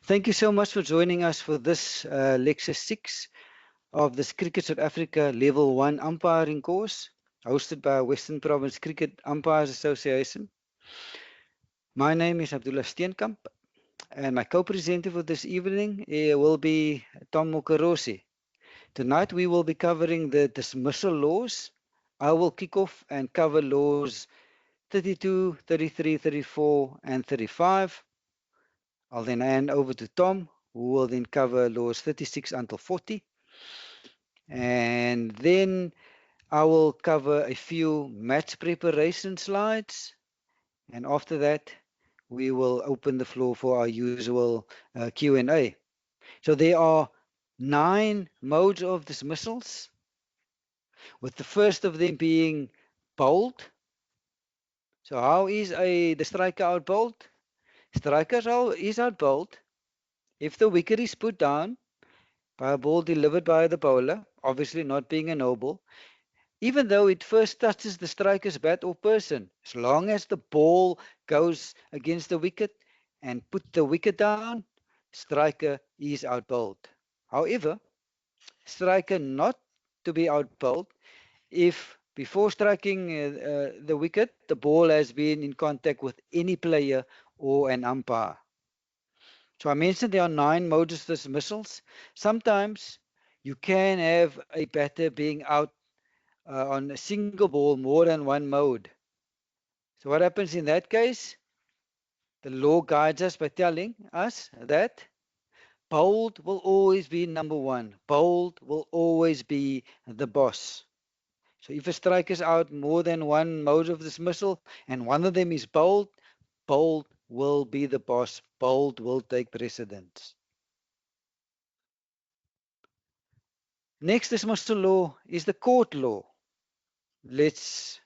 Thank you so much for joining us for this lecture 6 of this Cricket South Africa Level 1 umpiring course hosted by Western Province Cricket Umpires Association. My name is Abdullah Steenkamp and my co-presenter for this evening will be Tom Mokarosi. Tonight we will be covering the dismissal laws. I will kick off and cover laws 32, 33, 34 and 35. I'll then hand over to Tom, who will then cover laws 36 until 40. And then I will cover a few match preparation slides. And after that, we will open the floor for our usual Q&A. So there are 9 modes of dismissals, with the first of them being bowled. So how is the striker out bowled? Striker is out bowled if the wicket is put down by a ball delivered by the bowler, obviously not being a no ball, even though it first touches the striker's bat or person, as long as the ball goes against the wicket and put the wicket down, striker is out bowled. However, striker not to be out bowled if before striking the wicket, the ball has been in contact with any player or an umpire. So I mentioned there are 9 modes of dismissals. Sometimes you can have a batter being out on a single ball more than one mode. So what happens in that case? The law guides us by telling us that bowled will always be number 1. Bowled will always be the boss. So if a striker is out more than one mode of dismissal and one of them is bowled, bowled will be the boss. Bowled will take precedence. Next dismissal law is the court law. Let's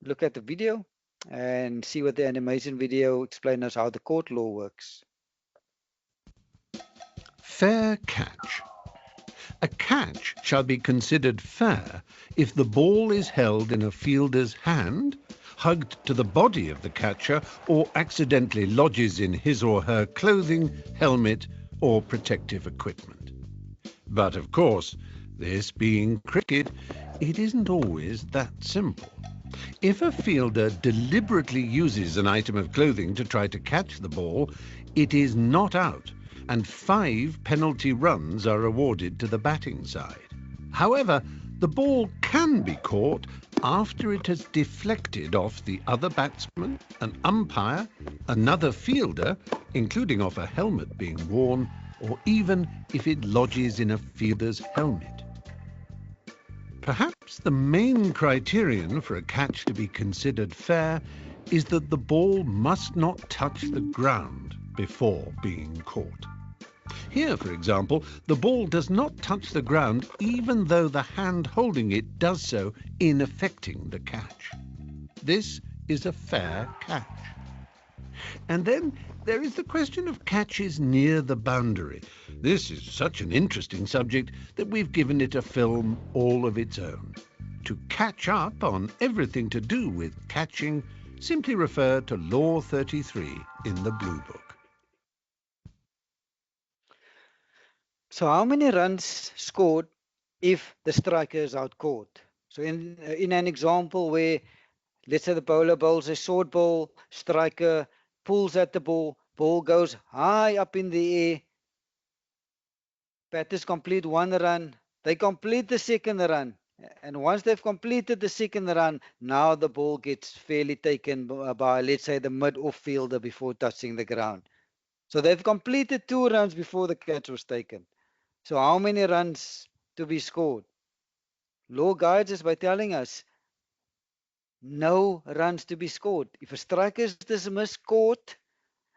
look at the video and see what the animation video explains us how the court law works. Fair catch. A catch shall be considered fair if the ball is held in a fielder's hand, hugged to the body of the catcher, or accidentally lodges in his or her clothing, helmet, or protective equipment. But of course, this being cricket, it isn't always that simple. If a fielder deliberately uses an item of clothing to try to catch the ball, it is not out, and 5 penalty runs are awarded to the batting side. However, the ball can be caught after it has deflected off the other batsman, an umpire, another fielder, including off a helmet being worn, or even if it lodges in a fielder's helmet. Perhaps the main criterion for a catch to be considered fair is that the ball must not touch the ground before being caught. Here, for example, the ball does not touch the ground even though the hand holding it does so in effecting the catch. This is a fair catch. And then there is the question of catches near the boundary. This is such an interesting subject that we've given it a film all of its own. To catch up on everything to do with catching, simply refer to Law 33 in the Blue Book. So how many runs scored if the striker is out caught? So in an example where, let's say the bowler bowls a short ball, striker pulls at the ball, ball goes high up in the air, batters complete 1 run, they complete the second run, and once they've completed the second run, now the ball gets fairly taken by, let's say, the mid-off fielder before touching the ground. So they've completed 2 runs before the catch was taken. So how many runs to be scored? Law guides us by telling us no runs to be scored. If a striker is dismissed caught,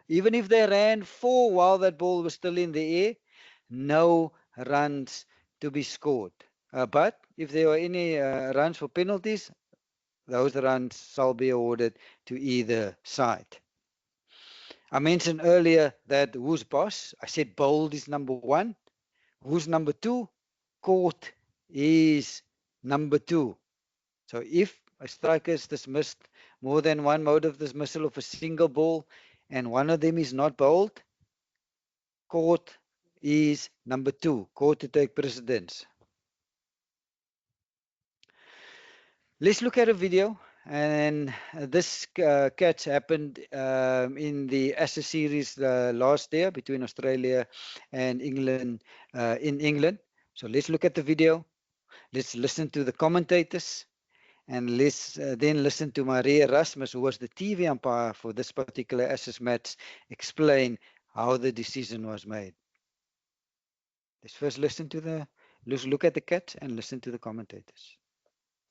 even if they ran 4 while that ball was still in the air, no runs to be scored. But if there are any runs for penalties, those runs shall be awarded to either side. I mentioned earlier that who's boss? I said bowled is number 1. Who's number 2? Caught is number 2. So if a striker is dismissed more than one mode of dismissal of a single ball and one of them is not bowled, caught is number 2, caught to take precedence. Let's look at a video. And this catch happened in the Ashes series last year between Australia and England in England. So let's look at the video. Let's listen to the commentators. And let's then listen to Maria Erasmus, who was the TV umpire for this particular Ashes match, explain how the decision was made. Let's first let's look at the catch and listen to the commentators.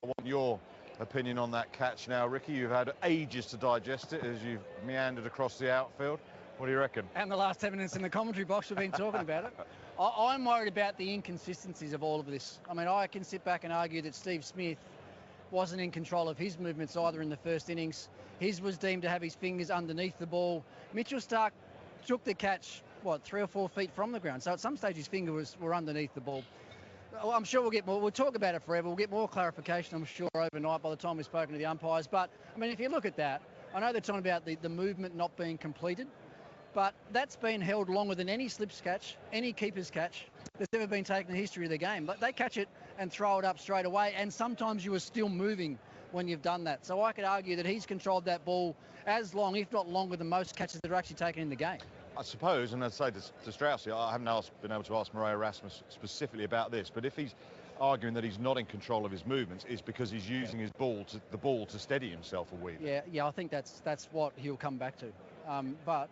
I want your opinion on that catch now, Ricky. You've had ages to digest it as you've meandered across the outfield. What do you reckon? And the last 10 minutes in the commentary box, we've been talking about it. I'm worried about the inconsistencies of all of this. I mean, I can sit back and argue that Steve Smith wasn't in control of his movements either in the first innings. His was deemed to have his fingers underneath the ball. Mitchell Starc took the catch, 3 or 4 feet from the ground. So at some stage his fingers were underneath the ball. I'm sure we'll get more. We'll talk about it forever. We'll get more clarification, I'm sure, overnight by the time we've spoken to the umpires. But, I mean, if you look at that, I know they're talking about the movement not being completed, but that's been held longer than any slips catch, any keeper's catch that's ever been taken in the history of the game. But they catch it and throw it up straight away, and sometimes you are still moving when you've done that. So I could argue that he's controlled that ball as long, if not longer, than most catches that are actually taken in the game. I suppose, and I'd say to Straussy, I haven't been able to ask Maria Erasmus specifically about this, but if he's arguing that he's not in control of his movements, it's because he's using the ball to steady himself a wee bit. Yeah, I think that's what he'll come back to. But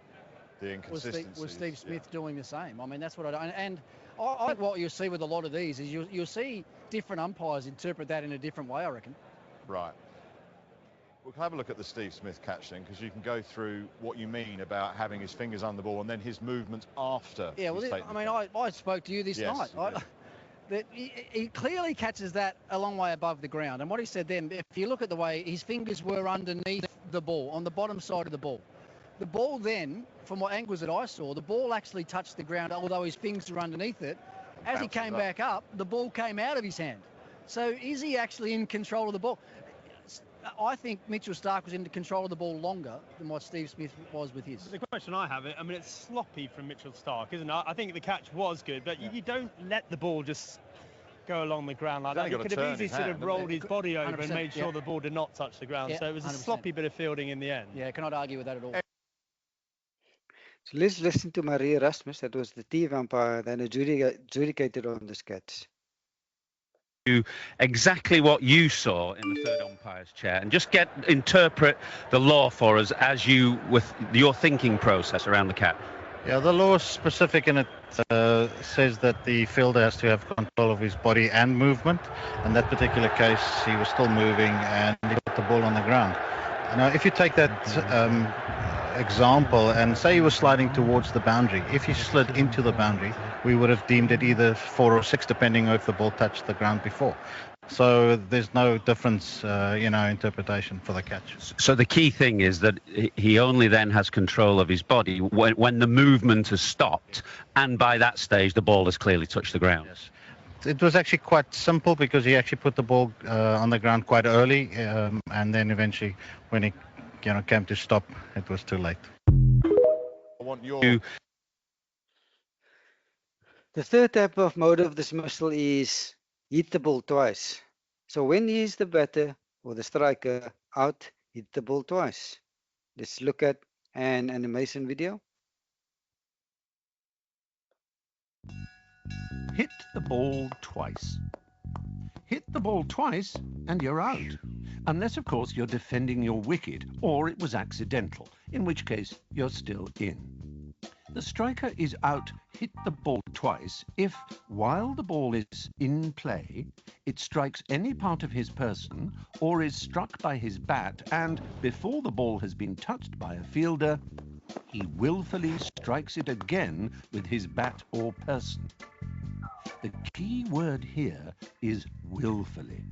the inconsistency was Steve Smith doing the same? I mean, that's what I don't. And I think what you'll see with a lot of these is you'll see different umpires interpret that in a different way, I reckon. Right. We'll have a look at the Steve Smith catch then, because you can go through what you mean about having his fingers on the ball and then his movements after. Yeah, well, I spoke to you this night. That he clearly catches that a long way above the ground. And what he said then, if you look at the way his fingers were underneath the ball, on the bottom side of the ball. The ball then, from what angles that I saw, the ball actually touched the ground, although his fingers were underneath it. As he came back up, the ball came out of his hand. So is he actually in control of the ball? I think Mitchell Starc was in control of the ball longer than what Steve Smith was with his. The question I have, I mean, it's sloppy from Mitchell Starc, isn't it? I think the catch was good, but you don't let the ball just go along the ground like that. He could have easily sort of rolled his body over and made sure the ball did not touch the ground. So it was a 100%. Sloppy bit of fielding in the end. Yeah, cannot argue with that at all. So let's listen to Maria Erasmus. That was the TV umpire that adjudicated on this catch. Exactly what you saw in the third umpire's chair, and just interpret the law for us as you with your thinking process around the catch. Yeah, the law is specific in it says that the fielder has to have control of his body and movement. In that particular case, he was still moving and he got the ball on the ground. Now, if you take that example and say he was sliding towards the boundary, if he slid into the boundary, we would have deemed it either 4 or 6, depending on if the ball touched the ground before. So there's no difference, interpretation for the catch. So the key thing is that he only then has control of his body when the movement has stopped, and by that stage the ball has clearly touched the ground. Yes. It was actually quite simple because he actually put the ball on the ground quite early, and then eventually when he came to stop, it was too late. I want your... The third type of mode of dismissal is hit the ball twice. So when is the batter or the striker out, hit the ball twice? Let's look at an animation video. Hit the ball twice. Hit the ball twice and you're out. Unless, of course, you're defending your wicket or it was accidental, in which case you're still in. The striker is out, hit the ball twice if, while the ball is in play, it strikes any part of his person or is struck by his bat and, before the ball has been touched by a fielder, he willfully strikes it again with his bat or person. The key word here is willfully.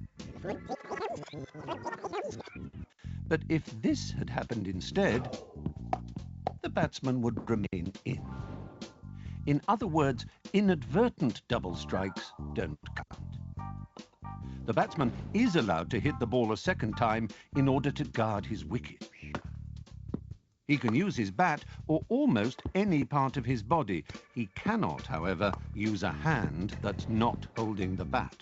But if this had happened instead, the batsman would remain in. In other words, inadvertent double strikes don't count. The batsman is allowed to hit the ball a second time in order to guard his wicket. He can use his bat or almost any part of his body. He cannot, however, use a hand that's not holding the bat.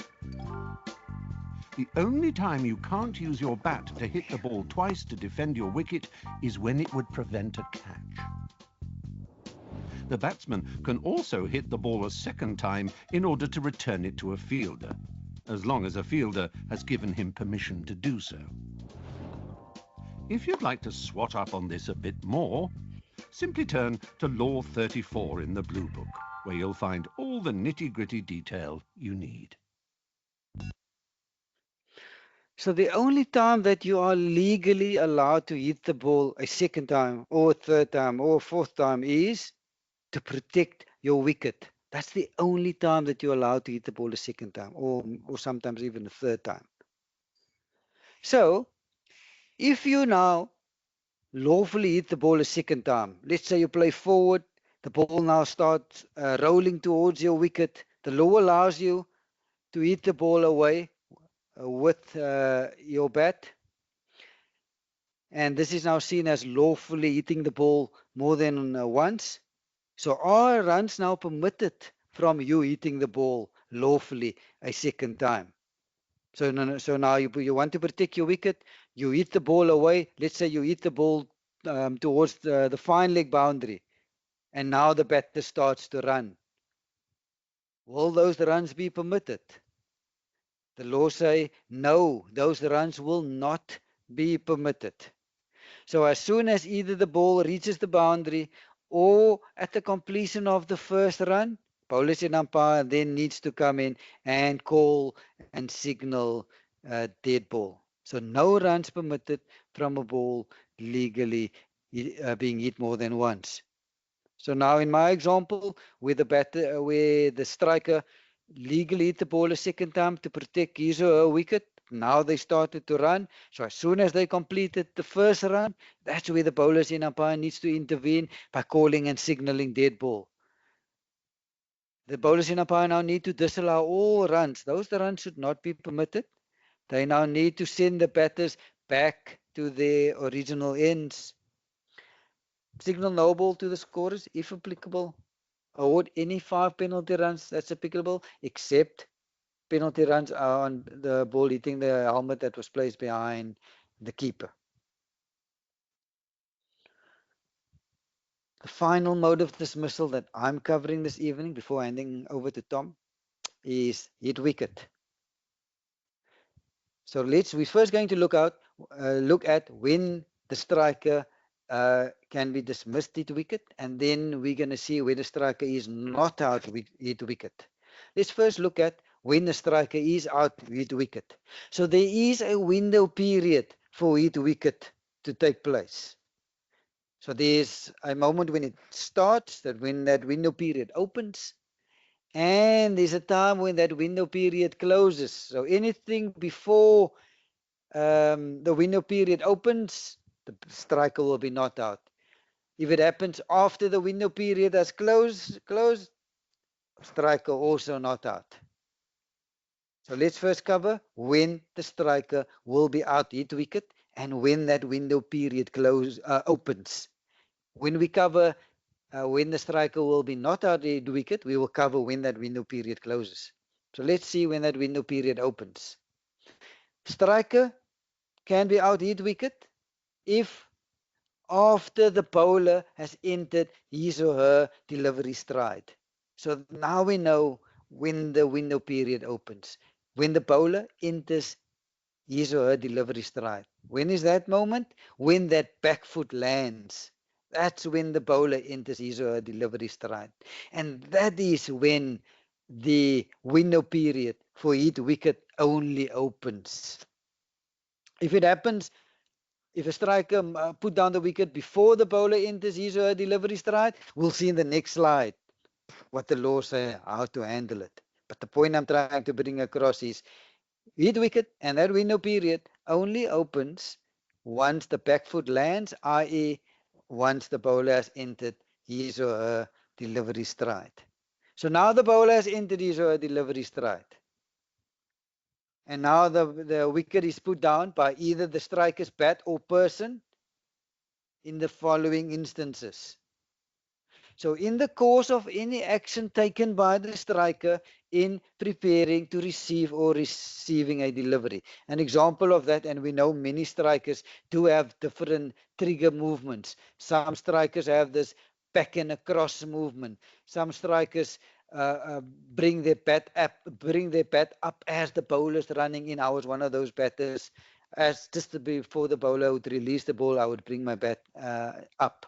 The only time you can't use your bat to hit the ball twice to defend your wicket is when it would prevent a catch. The batsman can also hit the ball a second time in order to return it to a fielder, as long as a fielder has given him permission to do so. If you'd like to swat up on this a bit more, simply turn to Law 34 in the Blue Book, where you'll find all the nitty-gritty detail you need. So the only time that you are legally allowed to hit the ball a second time or a third time or a fourth time is to protect your wicket. That's the only time that you're allowed to hit the ball a second time or sometimes even a third time. So if you now lawfully hit the ball a second time, let's say you play forward, the ball now starts rolling towards your wicket, the law allows you to hit the ball away with your bat, and this is now seen as lawfully hitting the ball more than once. So are runs now permitted from you hitting the ball lawfully a second time? So now you want to protect your wicket, you hit the ball away. Let's say you hit the ball towards the fine leg boundary, and now the batter starts to run. Will those runs be permitted? The law say no, those runs will not be permitted. So as soon as either the ball reaches the boundary or at the completion of the first run, bowlers and umpire then needs to come in and call and signal dead ball. So no runs permitted from a ball legally being hit more than once. So now in my example, where the striker legally hit the ball a second time to protect his or her wicket, now they started to run. So as soon as they completed the first run, that's where the bowlers and umpire needs to intervene by calling and signaling dead ball. The bowlers and umpire now need to disallow all runs. Those runs should not be permitted. They now need to send the batters back to their original ends. Signal no ball to the scorers if applicable. Award any 5 penalty runs that's applicable, except penalty runs on the ball hitting the helmet that was placed behind the keeper. The final mode of dismissal that I'm covering this evening before handing over to Tom is hit wicket. So we're first going to look at when the striker can be dismissed hit wicket, and then we're going to see where the striker is not out hit wicket. Let's first look at when the striker is out hit wicket. So there is a window period for hit wicket to take place. So there's a moment when it starts, when that window period opens, and there's a time when that window period closes. So anything before the window period opens, the striker will be not out. If it happens after the window period has closed, striker also not out. So let's first cover when the striker will be out hit wicket and when that window period opens. When we cover when the striker will be not out hit wicket, we will cover when that window period closes. So let's see when that window period opens. Striker can be out hit wicket if after the bowler has entered his or her delivery stride. So now we know when the window period opens. When the bowler enters his or her delivery stride. When is that moment? When that back foot lands. That's when the bowler enters his or her delivery stride. And that is when the window period for hit wicket only opens. If it happens, if a striker put down the wicket before the bowler enters his or her delivery stride, we'll see in the next slide what the law says, how to handle it. But the point I'm trying to bring across is hit wicket and that window period only opens once the back foot lands, i.e. once the bowler has entered his or her delivery stride. So now the bowler has entered his or her delivery stride. And now the wicket is put down by either the striker's bat or person. in the following instances. So in the course of any action taken by the striker in preparing to receive or receiving a delivery. An example of that, and we know many strikers do have different trigger movements. Some strikers have this back and across movement. Some strikers bring their bat up as the bowler's running in. I was one of those batters. As just before the bowler would release the ball, I would bring my bat up.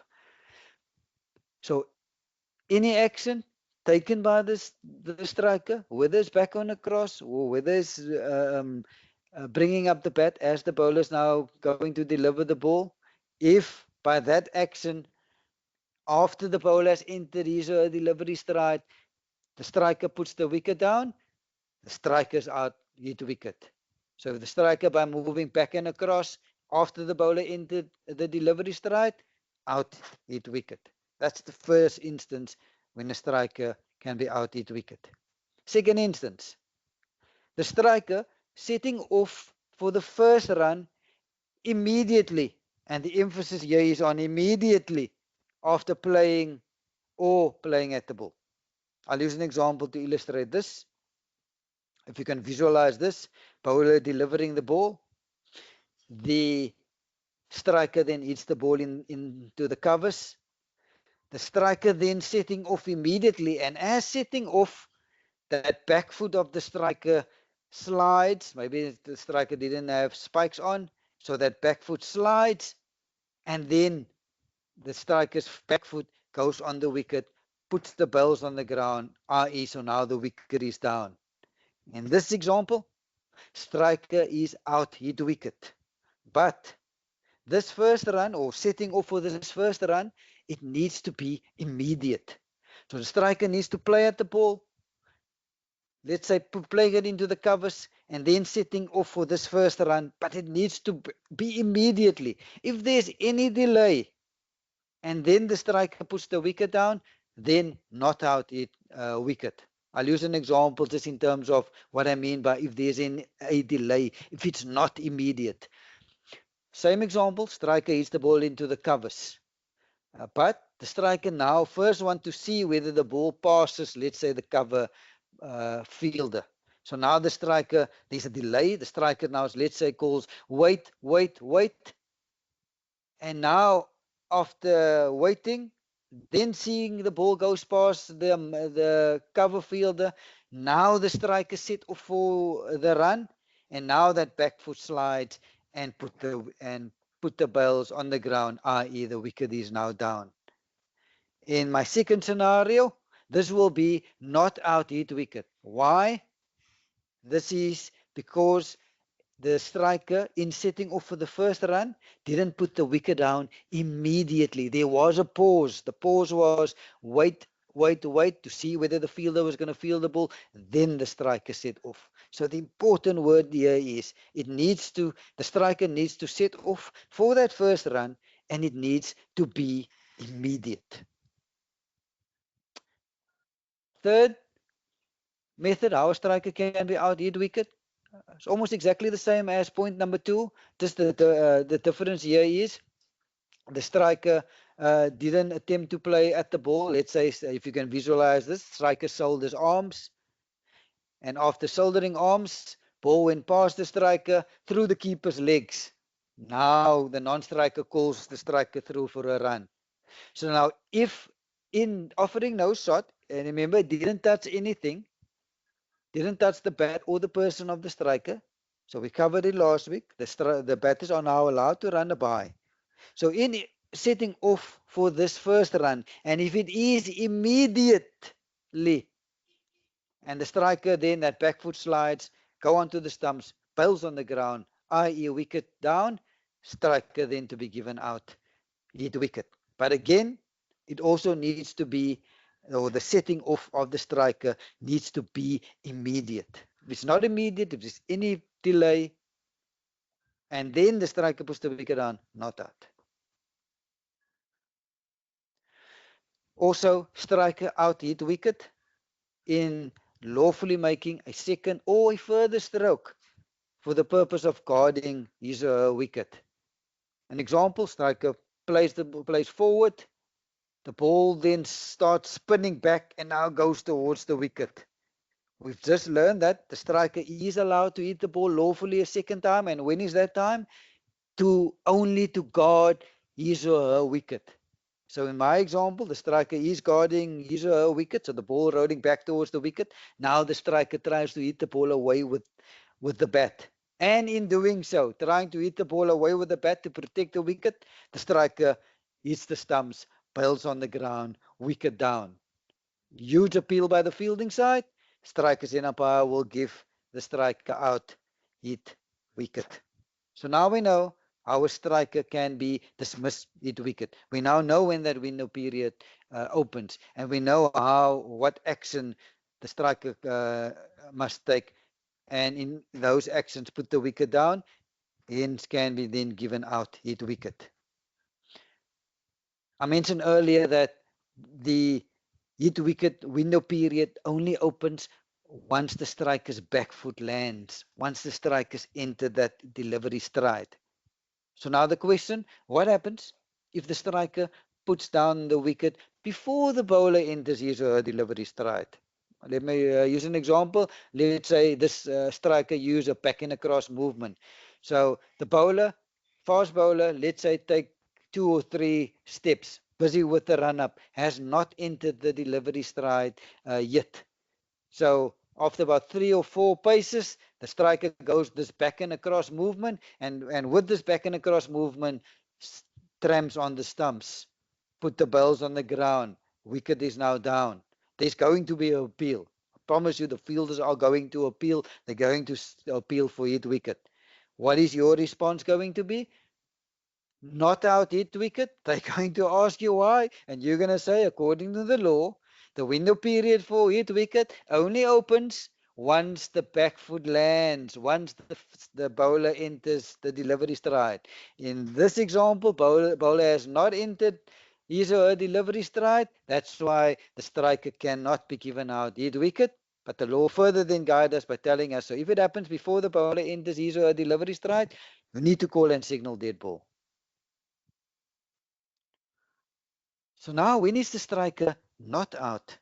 So any action taken by the striker, whether it's back on a cross or whether it's bringing up the bat as the bowler is now going to deliver the ball, if by that action, after the bowler has entered his or her delivery stride, the striker puts the wicket down, the striker's out, hit wicket. So if the striker, by moving back and across after the bowler entered the delivery stride, out, hit wicket. That's the first instance when a striker can be out, hit wicket. Second instance, the striker setting off for the first run immediately, and the emphasis here is on immediately after playing or playing at the ball. I'll use an example to illustrate this. If you can visualize this, bowler delivering the ball, the striker then hits the ball into the covers. The striker then setting off immediately, and as setting off, that back foot of the striker slides. Maybe the striker didn't have spikes on, so that back foot slides, and then the striker's back foot goes on the wicket, puts the bells on the ground, i.e. so now the wicket is down. In this example, striker is out, hit wicket. But this first run, or setting off for this first run, it needs to be immediate. So the striker needs to play at the ball, let's say playing it into the covers, and then setting off for this first run, but it needs to be immediately. If there's any delay, and then the striker puts the wicket down, then not out, hit wicket. I'll use an example just in terms of what I mean by if there's a delay, if it's not immediate. Same example, striker hits the ball into the covers. But the striker now first want to see whether the ball passes, let's say, the cover fielder. So now the striker, there's a delay. The striker now, let's say, calls wait. And now after waiting, then seeing the ball goes past the cover fielder, now the striker set off for the run, and now that back foot slides and put the bells on the ground, i.e. the wicket is now down. In my second scenario, this will be not out, hit wicket. Why? This is because the striker, in setting off for the first run, didn't put the wicket down immediately. There was a pause. The pause was wait to see whether the fielder was going to field the ball. Then the striker set off. So the important word here is the striker needs to set off for that first run, and it needs to be immediate. Third method, how a striker can be out, hit wicket. It's almost exactly the same as point number 2. Just the difference here is the striker didn't attempt to play at the ball. Let's say, if you can visualize this, striker shoulders arms, and after shouldering arms, ball went past the striker through the keeper's legs. Now the non-striker calls the striker through for a run. So now, if in offering no shot, and remember, it didn't touch anything, didn't touch the bat or the person of the striker. So we covered it last week. The batters are now allowed to run a bye. So in setting off for this first run, and if it is immediately, and the striker then, that back foot slides, go onto the stumps, bails on the ground, i.e. wicket down, striker then to be given out, hit wicket. But again, it also needs to be, or the setting off of the striker needs to be immediate. If it's not immediate, if there's any delay, and then the striker puts the wicket down, not out. Also, striker out, hit wicket in lawfully making a second or a further stroke for the purpose of guarding his wicket. An example, striker plays forward. The ball then starts spinning back and now goes towards the wicket. We've just learned that the striker is allowed to hit the ball lawfully a second time. And when is that time? Only to guard his or her wicket. So in my example, the striker is guarding his or her wicket, so the ball rolling back towards the wicket. Now the striker tries to hit the ball away with the bat. And in doing so, trying to hit the ball away with the bat to protect the wicket, the striker hits the stumps, bails on the ground, wicket down. Huge appeal by the fielding side. Strikers and umpire will give the striker out, hit wicket. So now we know our striker can be dismissed, hit wicket. We now know when that window period opens, and we know what action the striker must take, and in those actions put the wicket down. Hence can be then given out, hit wicket. I mentioned earlier that the hit wicket window period only opens once the striker's back foot lands, once the strikers enter that delivery stride. So now the question, what happens if the striker puts down the wicket before the bowler enters his or her delivery stride? Let me use an example. Let's say this striker used a back and across movement. So the bowler, fast bowler, let's say take 2 or 3 steps, busy with the run-up, has not entered the delivery stride yet. So after about 3 or 4 paces, the striker goes this back and across movement, and with this back and across movement, tramps on the stumps, put the balls on the ground, wicket is now down. There's going to be an appeal. I promise you the fielders are going to appeal. They're going to appeal for hit wicket. What is your response going to be? Not out, hit wicket. They're going to ask you why, and you're going to say, according to the law, the window period for hit wicket only opens once the back foot lands, once the bowler enters the delivery stride. In this example, bowler has not entered his or her delivery stride. That's why the striker cannot be given out, hit wicket. But the law further then guides us by telling us, so if it happens before the bowler enters his or her delivery stride, you need to call and signal dead ball. So now when is the striker not out,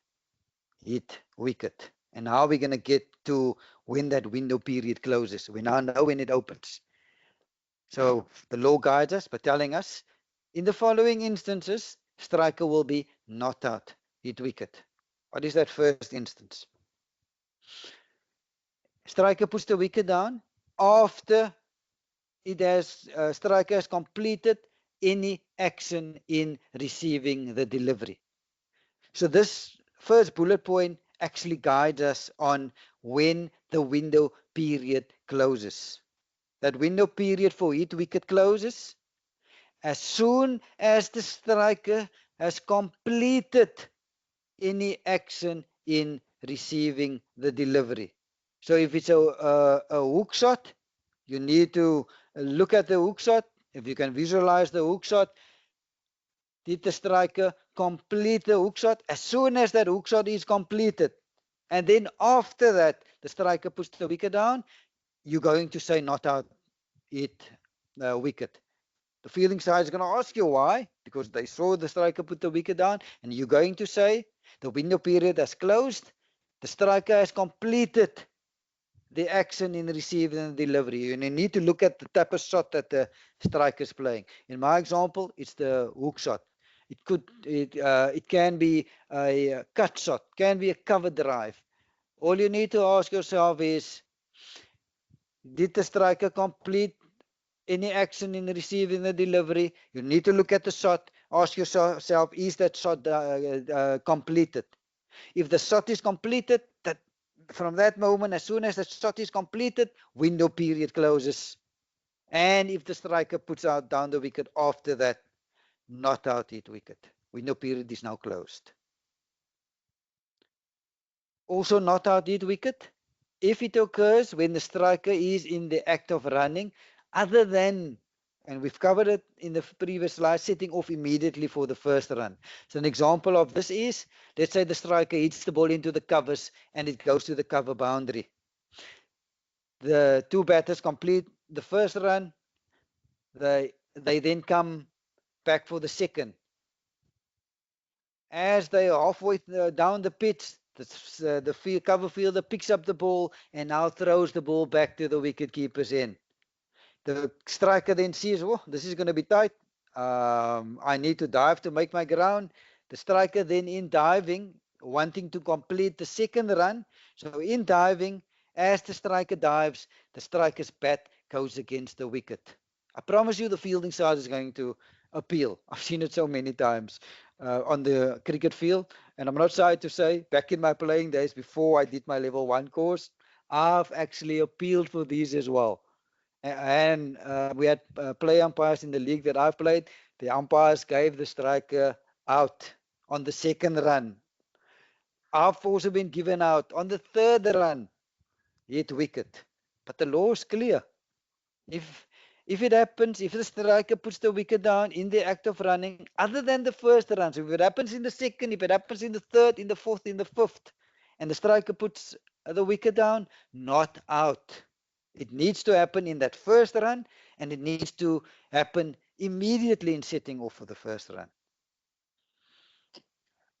hit wicket? And how are we going to get to when that window period closes? We now know when it opens. So the law guides us by telling us, in the following instances, striker will be not out, hit wicket. What is that first instance? Striker puts the wicket down after striker has completed any action in receiving the delivery. So this first bullet point actually guides us on when the window period closes. That window period for hit wicket closes as soon as the striker has completed any action in receiving the delivery. So if it's a hook shot, you need to look at the hook shot. If you can visualize the hook shot, did the striker complete the hook shot? As soon as that hook shot is completed, and then after that, the striker puts the wicket down, you're going to say not out, hit wicket. The fielding side is going to ask you why, because they saw the striker put the wicket down, and you're going to say the window period has closed, the striker has completed the action in receiving and delivery. And you need to look at the type of shot that the striker is playing. In my example, it's the hook shot. It can be a cut shot, can be a cover drive. All you need to ask yourself is, did the striker complete any action in receiving the delivery? You need to look at the shot, ask yourself, is that shot completed? If the shot is completed, from that moment, as soon as the shot is completed, window period closes. And if the striker puts out down the wicket after that, not out, hit wicket. Window period is now closed. Also not out, hit wicket, if it occurs when the striker is in the act of running, other than, and we've covered it in the previous slide, setting off immediately for the first run. So an example of this is, let's say the striker hits the ball into the covers and it goes to the cover boundary. The two batters complete the first run. They then come back for the second. As they are halfway down the pitch, the cover fielder picks up the ball and now throws the ball back to the wicket-keeper's end. The striker then sees, oh, this is going to be tight. I need to dive to make my ground. The striker then in diving, wanting to complete the second run. So in diving, as the striker dives, the striker's bat goes against the wicket. I promise you the fielding side is going to appeal. I've seen it so many times on the cricket field. And I'm not sorry to say, back in my playing days, before I did my level 1 course, I've actually appealed for these as well. And we had play umpires in the league that I've played. The umpires gave the striker out on the second run. I've also been given out on the third run, hit wicket. But the law is clear. If it happens, if the striker puts the wicket down in the act of running, other than the first run, so if it happens in the second, if it happens in the third, in the fourth, in the fifth, and the striker puts the wicket down, not out. It needs to happen in that first run, and it needs to happen immediately in setting off for the first run.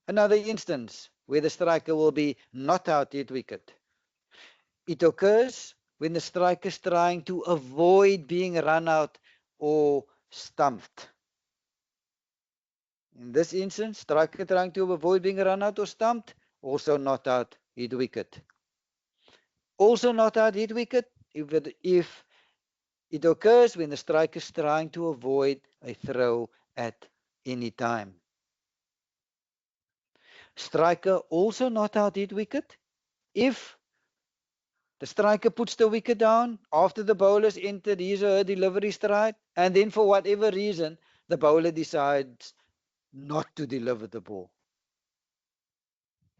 Another instance where the striker will be not out hit wicket. It occurs when the striker is trying to avoid being run out or stumped. In this instance, striker trying to avoid being run out or stumped, also not out hit wicket. Also not out hit wicket if it occurs when the striker is trying to avoid a throw at any time. Striker also not out hit wicket if the striker puts the wicket down after the bowler's entered his or her delivery stride, and then for whatever reason, the bowler decides not to deliver the ball.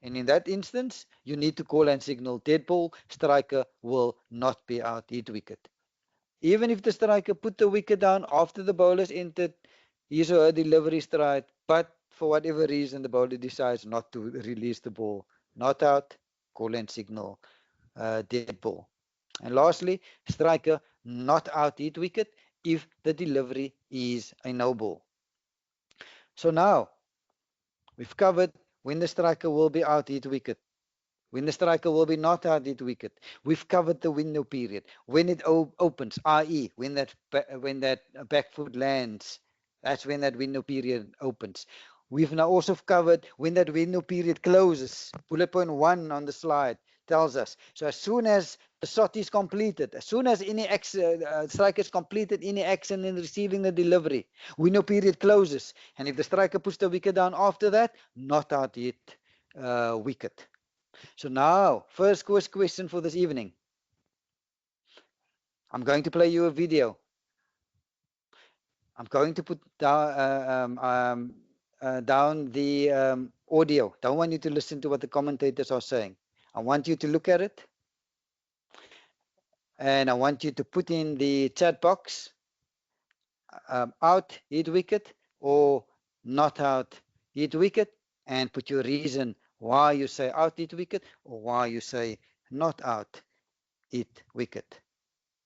And in that instance, you need to call and signal dead ball. Striker will not be out hit wicket. Even if the striker put the wicket down after the bowler's entered his or her delivery stride, but for whatever reason the bowler decides not to release the ball, not out, call and signal dead ball. And lastly, striker not out hit wicket if the delivery is a no ball. So now we've covered when the striker will be out hit wicket, when the striker will be not out hit wicket. We've covered the window period, when it opens, i.e. when that back foot lands, that's when that window period opens. We've now also covered when that window period closes. Bullet point 1 on the slide tells us. So as soon as the shot is completed, as soon as any striker has completed any action in receiving the delivery, window period closes. And if the striker puts the wicket down after that, not out hit wicket. So now, first question for this evening. I'm going to play you a video. I'm going to put down the audio. Don't want you to listen to what the commentators are saying. I want you to look at it. And I want you to put in the chat box out hit wicket or not out hit wicket, and put your reason why you say out hit wicket or why you say not out hit wicket.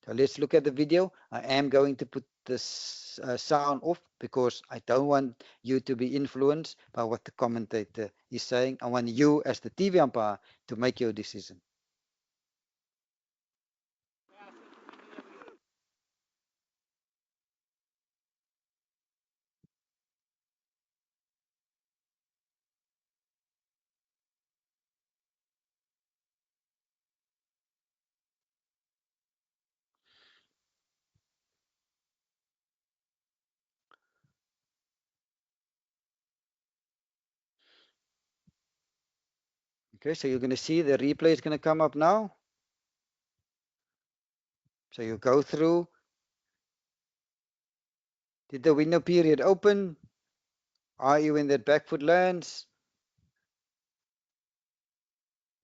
So let's look at the video. I am going to put this sound off because I don't want you to be influenced by what the commentator is saying. I want you as the TV umpire to make your decision. Okay, so you're going to see the replay is going to come up now. So you go through. Did the window period open? Are you when that back foot lands?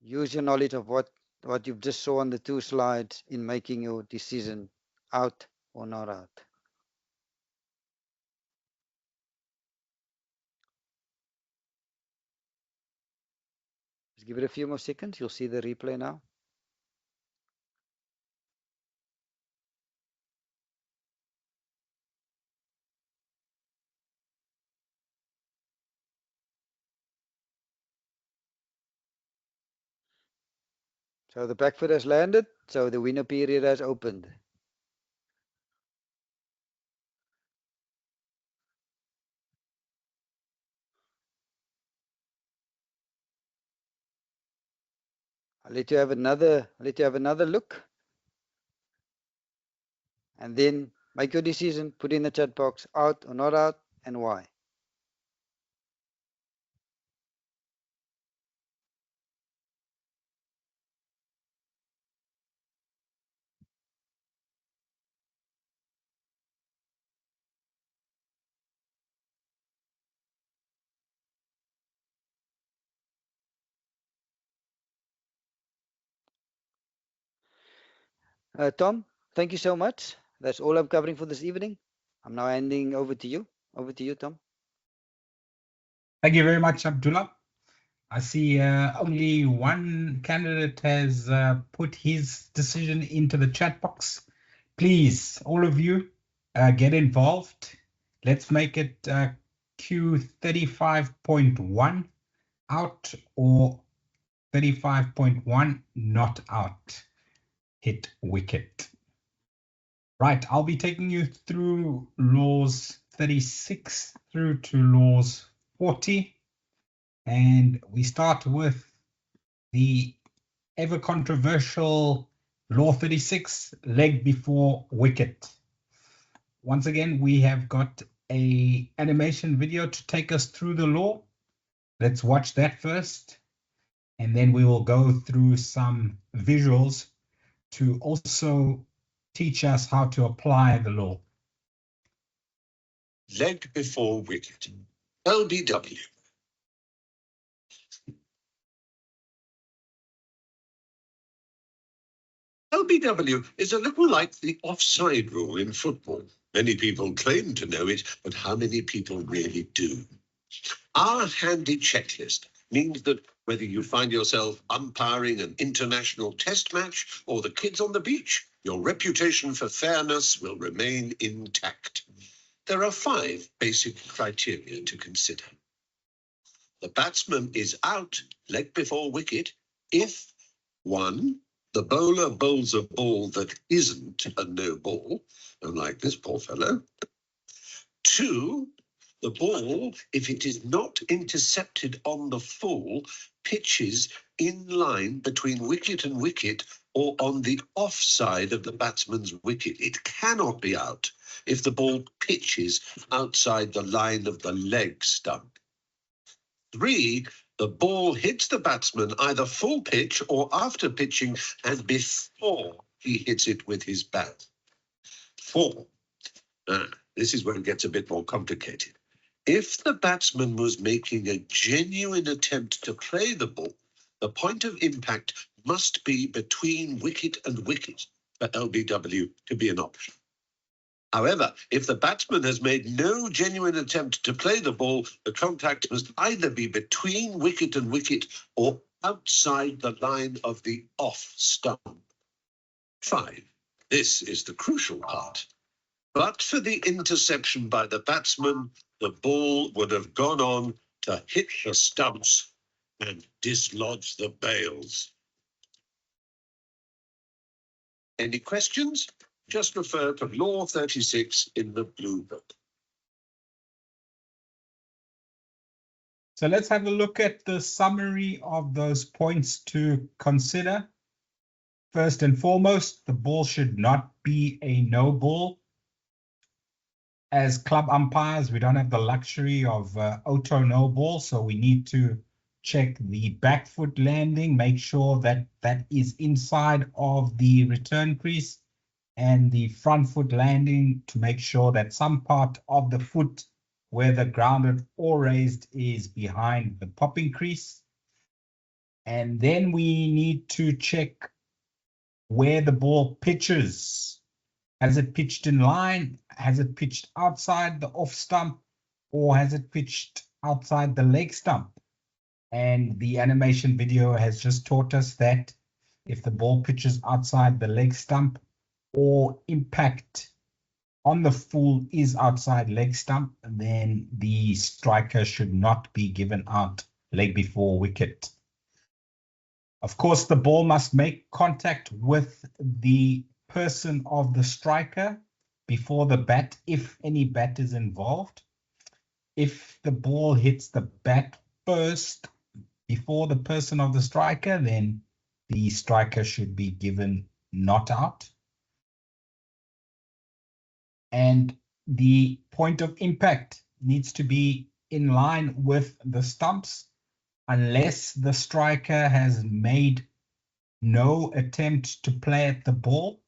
Use your knowledge of what you've just saw on the 2 slides in making your decision out or not out. Just give it a few more seconds. You'll see the replay now. So the back foot has landed, so the winner period has opened. I'll let you have another look, and then make your decision, put in the chat box, out or not out, and why. Tom, thank you so much. That's all I'm covering for this evening. I'm now handing over to you. Over to you, Tom. Thank you very much, Abdullah. I see only one candidate has put his decision into the chat box. Please, all of you, get involved. Let's make it Q35.1 out or 35.1 not out. Hit wicket. Right, I'll be taking you through laws 36 through to laws 40. And we start with the ever controversial law 36, leg before wicket. Once again, we have got a animation video to take us through the law. Let's watch that first. And then we will go through some visuals to also teach us how to apply the law. Leg before wicket. LBW. LBW is a little like the offside rule in football. Many people claim to know it, but how many people really do? Our handy checklist means that whether you find yourself umpiring an international test match or the kids on the beach, your reputation for fairness will remain intact. There are 5 basic criteria to consider. The batsman is out, leg before wicket, if 1, the bowler bowls a ball that isn't a no ball, unlike this poor fellow. 2, the ball, if it is not intercepted on the full, pitches in line between wicket and wicket or on the offside of the batsman's wicket. It cannot be out if the ball pitches outside the line of the leg stump. 3, the ball hits the batsman either full pitch or after pitching and before he hits it with his bat. 4, this is where it gets a bit more complicated. If the batsman was making a genuine attempt to play the ball, the point of impact must be between wicket and wicket for LBW to be an option. However, if the batsman has made no genuine attempt to play the ball, the contact must either be between wicket and wicket or outside the line of the off stump. 5. This is the crucial part. But for the interception by the batsman, the ball would have gone on to hit the stumps and dislodge the bails. Any questions? Just refer to Law 36 in the Blue Book. So let's have a look at the summary of those points to consider. First and foremost, the ball should not be a no ball. As club umpires, we don't have the luxury of auto no ball, so we need to check the back foot landing, make sure that that is inside of the return crease, and the front foot landing to make sure that some part of the foot, whether grounded or raised, is behind the popping crease. And then we need to check where the ball pitches. Has it pitched in line? Has it pitched outside the off stump? Or has it pitched outside the leg stump? And the animation video has just taught us that if the ball pitches outside the leg stump or impact on the full is outside leg stump, then the striker should not be given out leg before wicket. Of course, the ball must make contact with the person of the striker before the bat, if any bat is involved. If the ball hits the bat first before the person of the striker, then the striker should be given not out. And the point of impact needs to be in line with the stumps, unless the striker has made no attempt to play at the ball,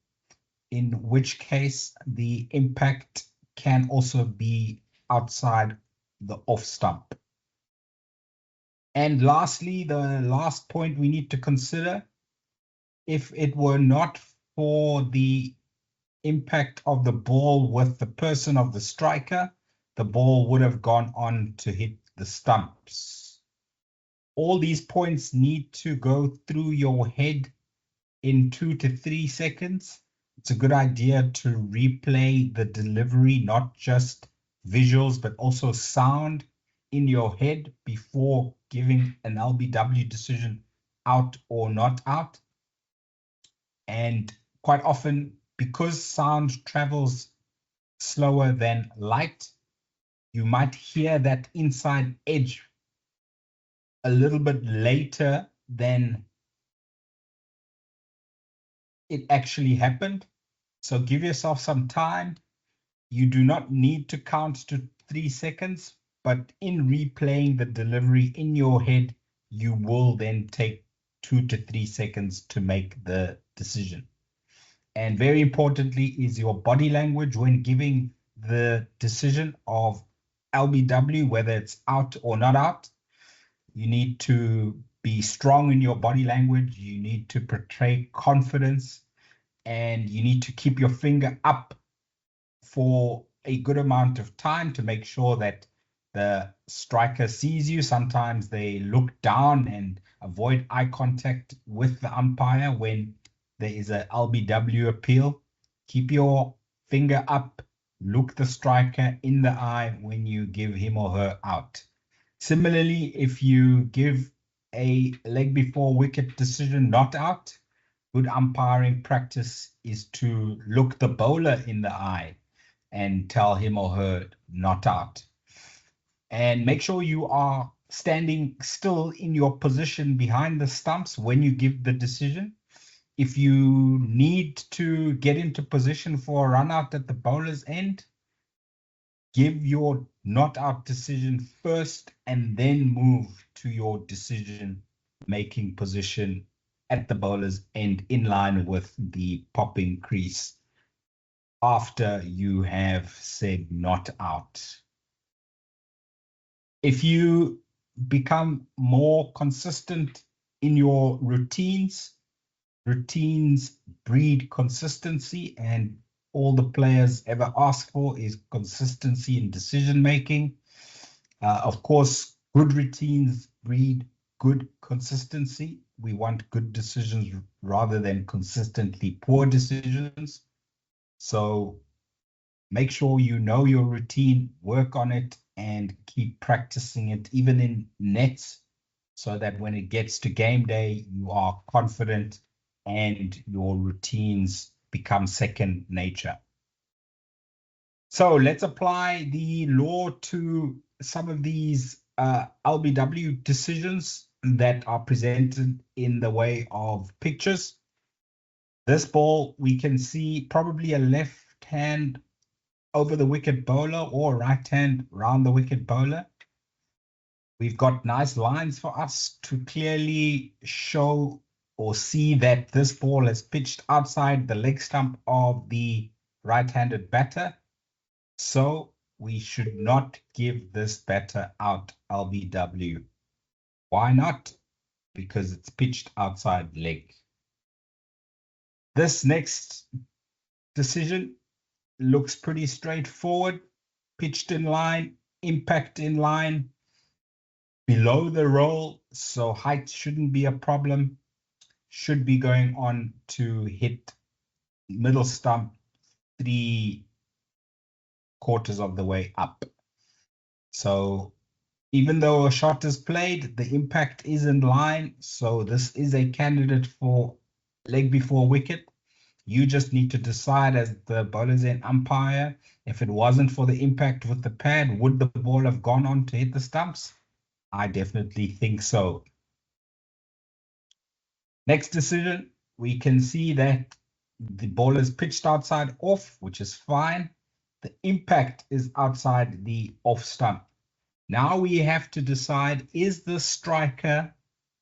in which case the impact can also be outside the off stump. And lastly, the last point we need to consider, if it were not for the impact of the ball with the person of the striker, the ball would have gone on to hit the stumps. All these points need to go through your head in 2 to 3 seconds. It's a good idea to replay the delivery, not just visuals, but also sound in your head before giving an LBW decision out or not out. And quite often, because sound travels slower than light, you might hear that inside edge a little bit later than it actually happened. So give yourself some time. You do not need to count to 3 seconds, but in replaying the delivery in your head, you will then take 2 to 3 seconds to make the decision. And very importantly is your body language when giving the decision of LBW, whether it's out or not out. You need to be strong in your body language. You need to portray confidence, and you need to keep your finger up for a good amount of time to make sure that the striker sees you. Sometimes they look down and avoid eye contact with the umpire when there is a LBW appeal. Keep your finger up, look the striker in the eye when you give him or her out. Similarly, if you give a leg before wicket decision not out, good umpiring practice is to look the bowler in the eye and tell him or her not out. And make sure you are standing still in your position behind the stumps when you give the decision. If you need to get into position for a run out at the bowler's end, give your not out decision first and then move to your decision making position at the bowler's end in line with the popping crease after you have said not out. If you become more consistent in your routines breed consistency, and all the players ever ask for is consistency in decision making. Of course, good routines breed good consistency. We want good decisions rather than consistently poor decisions. So make sure you know your routine, work on it, and keep practicing it even in nets, so that when it gets to game day, you are confident and your routines become second nature. So let's apply the law to some of these LBW decisions that are presented in the way of pictures. This ball, we can see probably a left hand over the wicket bowler or right hand round the wicket bowler. We've got nice lines for us to clearly show or see that this ball is pitched outside the leg stump of the right-handed batter. So we should not give this batter out LBW. Why not? Because it's pitched outside leg. This next decision looks pretty straightforward. Pitched in line, impact in line, below the roll, so height shouldn't be a problem. Should be going on to hit middle stump 3/4 of the way up. So Even though a shot is played, the impact is in line. So this is a candidate for leg before wicket. You just need to decide as the bowlers and umpire, if it wasn't for the impact with the pad, would the ball have gone on to hit the stumps? I definitely think so. Next decision, we can see that the ball is pitched outside off, which is fine. The impact is outside the off stump. Now we have to decide, is the striker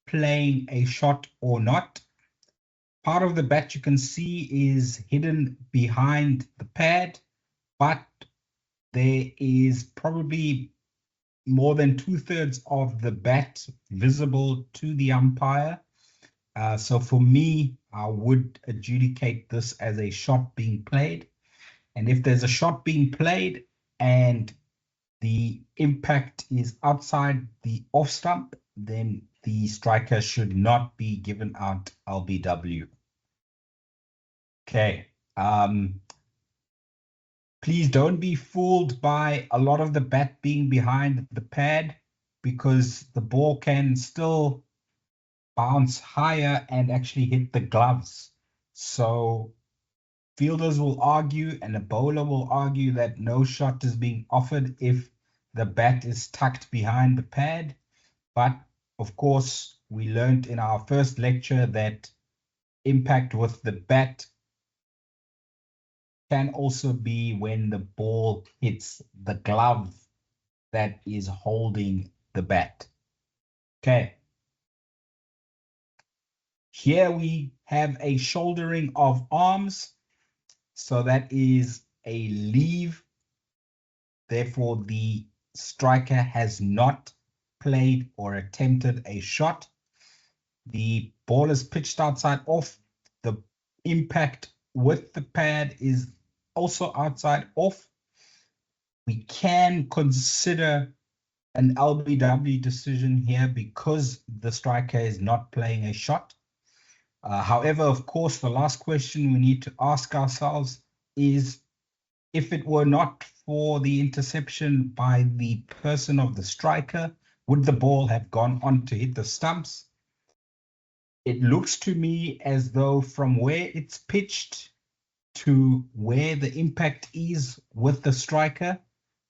playing a shot or not? Part of the bat you can see is hidden behind the pad, but there is probably more than 2/3 of the bat visible to the umpire. So for me, I would adjudicate this as a shot being played. And if there's a shot being played and the impact is outside the off stump, then the striker should not be given out LBW. Okay. Please don't be fooled by a lot of the bat being behind the pad, because the ball can still bounce higher and actually hit the gloves. So fielders will argue and a bowler will argue that no shot is being offered if the bat is tucked behind the pad. But of course, we learned in our first lecture that impact with the bat can also be when the ball hits the glove that is holding the bat. Okay. Here we have a shouldering of arms. So that is a leave. Therefore, the striker has not played or attempted a shot. The ball is pitched outside off. The impact with the pad is also outside off. We can consider an LBW decision here because the striker is not playing a shot. However, of course, the last question we need to ask ourselves is, if it were not for the interception by the person of the striker, would the ball have gone on to hit the stumps? It looks to me as though from where it's pitched to where the impact is with the striker,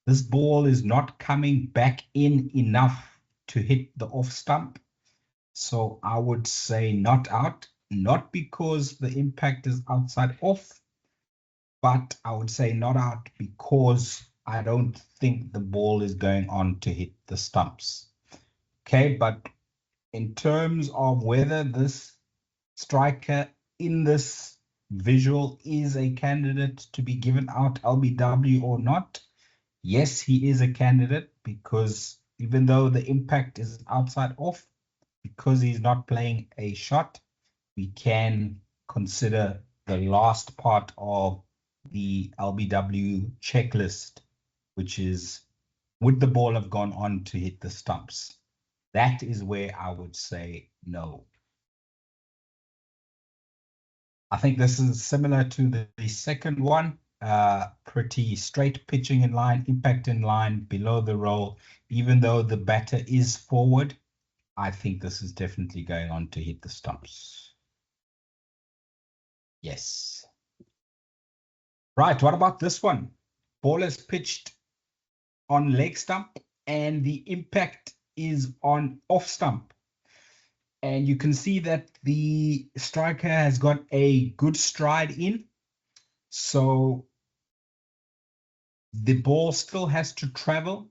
this ball is not coming back in enough to hit the off stump. So I would say not out, not because the impact is outside off, but I would say not out because I don't think the ball is going on to hit the stumps. Okay, but in terms of whether this striker in this visual is a candidate to be given out LBW or not, yes, he is a candidate, because even though the impact is outside off, because he's not playing a shot, we can consider the last part of the LBW checklist, which is, would the ball have gone on to hit the stumps? That is where I would say no. I think this is similar to the second one. Pretty straight, pitching in line, impact in line, below the roll. Even though the batter is forward, I think this is definitely going on to hit the stumps. Yes. Right, what about this one? Ball is pitched on leg stump and the impact is on off stump. And you can see that the striker has got a good stride in. So the ball still has to travel.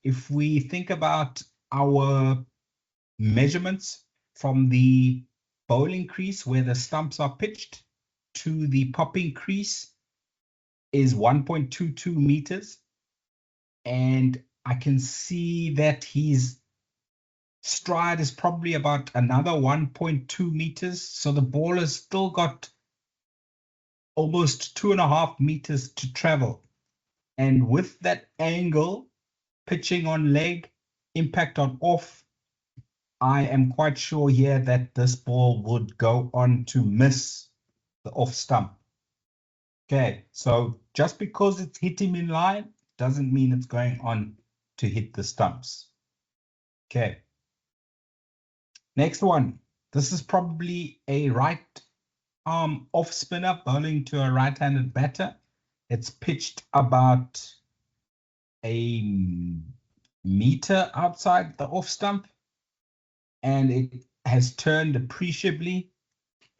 If we think about our measurements from the bowling crease where the stumps are pitched to the popping crease is 1.22 meters. And I can see that his stride is probably about another 1.2 meters. So the ball has still got almost 2.5 meters to travel. And with that angle, pitching on leg, impact on off, I am quite sure here that this ball would go on to miss the off stump. Okay, so just because it's hit him in line doesn't mean it's going on to hit the stumps. Okay. Next one. This is probably a right arm off spinner bowling to a right-handed batter. It's pitched about a meter outside the off stump, and it has turned appreciably,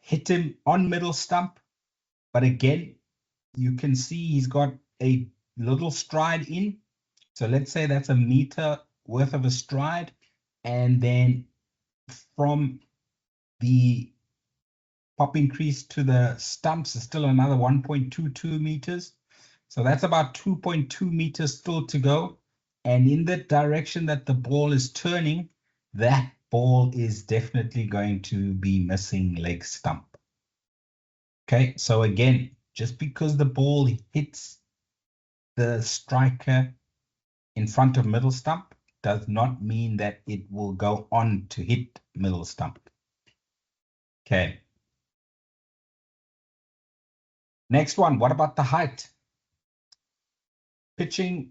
hit him on middle stump. But again, you can see he's got a little stride in. So let's say that's a meter worth of a stride. And then from the popping crease to the stumps is still another 1.22 meters. So that's about 2.2 meters still to go. And in the direction that the ball is turning, that ball is definitely going to be missing leg stump. Okay, so again, just because the ball hits the striker in front of middle stump does not mean that it will go on to hit middle stump. Okay. Next one, what about the height? Pitching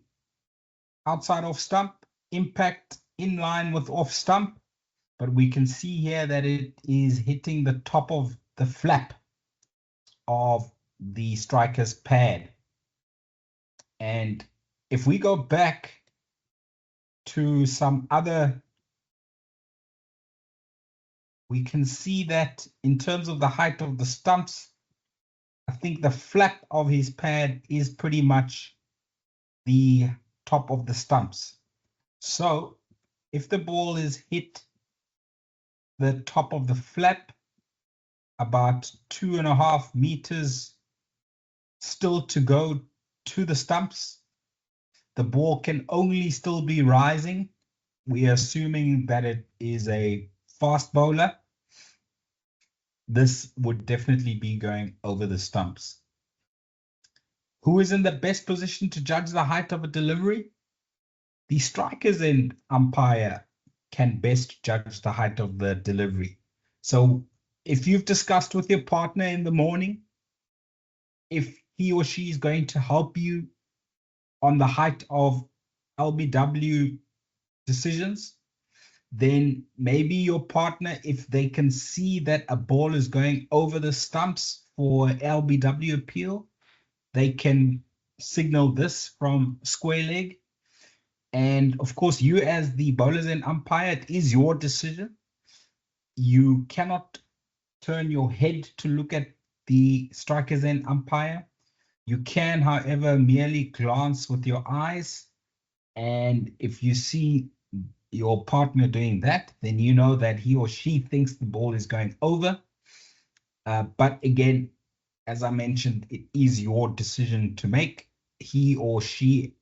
outside off stump, impact in line with off stump, but we can see here that it is hitting the top of the flap of the striker's pad. And if we go back to some other, we can see that in terms of the height of the stumps, I think the flap of his pad is pretty much the top of the stumps. So if the ball is hit the top of the flap, about 2.5 meters still to go to the stumps, the ball can only still be rising. We are assuming that it is a fast bowler. This would definitely be going over the stumps. Who is in the best position to judge the height of a delivery? The strikers and umpire can best judge the height of the delivery. So if you've discussed with your partner in the morning, if he or she is going to help you on the height of LBW decisions, then maybe your partner, if they can see that a ball is going over the stumps for LBW appeal, they can signal this from square leg. And of course, you as the bowlers and umpire, it is your decision. You cannot turn your head to look at the strikers and umpire. You can, however, merely glance with your eyes. And if you see your partner doing that, then you know that he or she thinks the ball is going over. But again, as I mentioned, it is your decision to make. He or she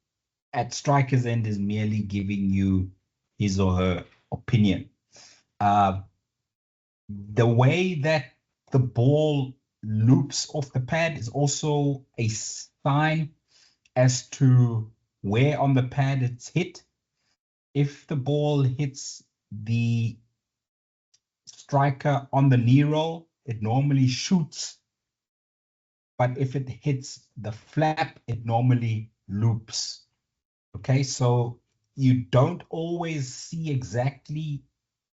at striker's end is merely giving you his or her opinion. The way that the ball loops off the pad is also a sign as to where on the pad it's hit. If the ball hits the striker on the knee roll, it normally shoots. But if it hits the flap, it normally loops. Okay, so you don't always see exactly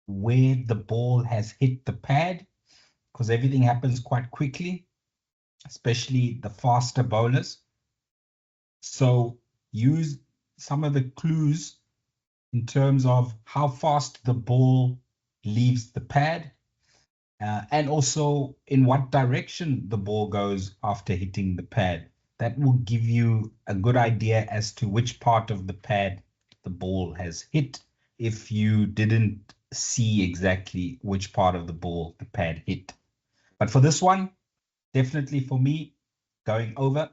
where the ball has hit the pad because everything happens quite quickly, especially the faster bowlers. So use some of the clues in terms of how fast the ball leaves the pad and also in what direction the ball goes after hitting the pad. That will give you a good idea as to which part of the pad the ball has hit if you didn't see exactly which part of the ball the pad hit. But for this one, definitely for me, going over,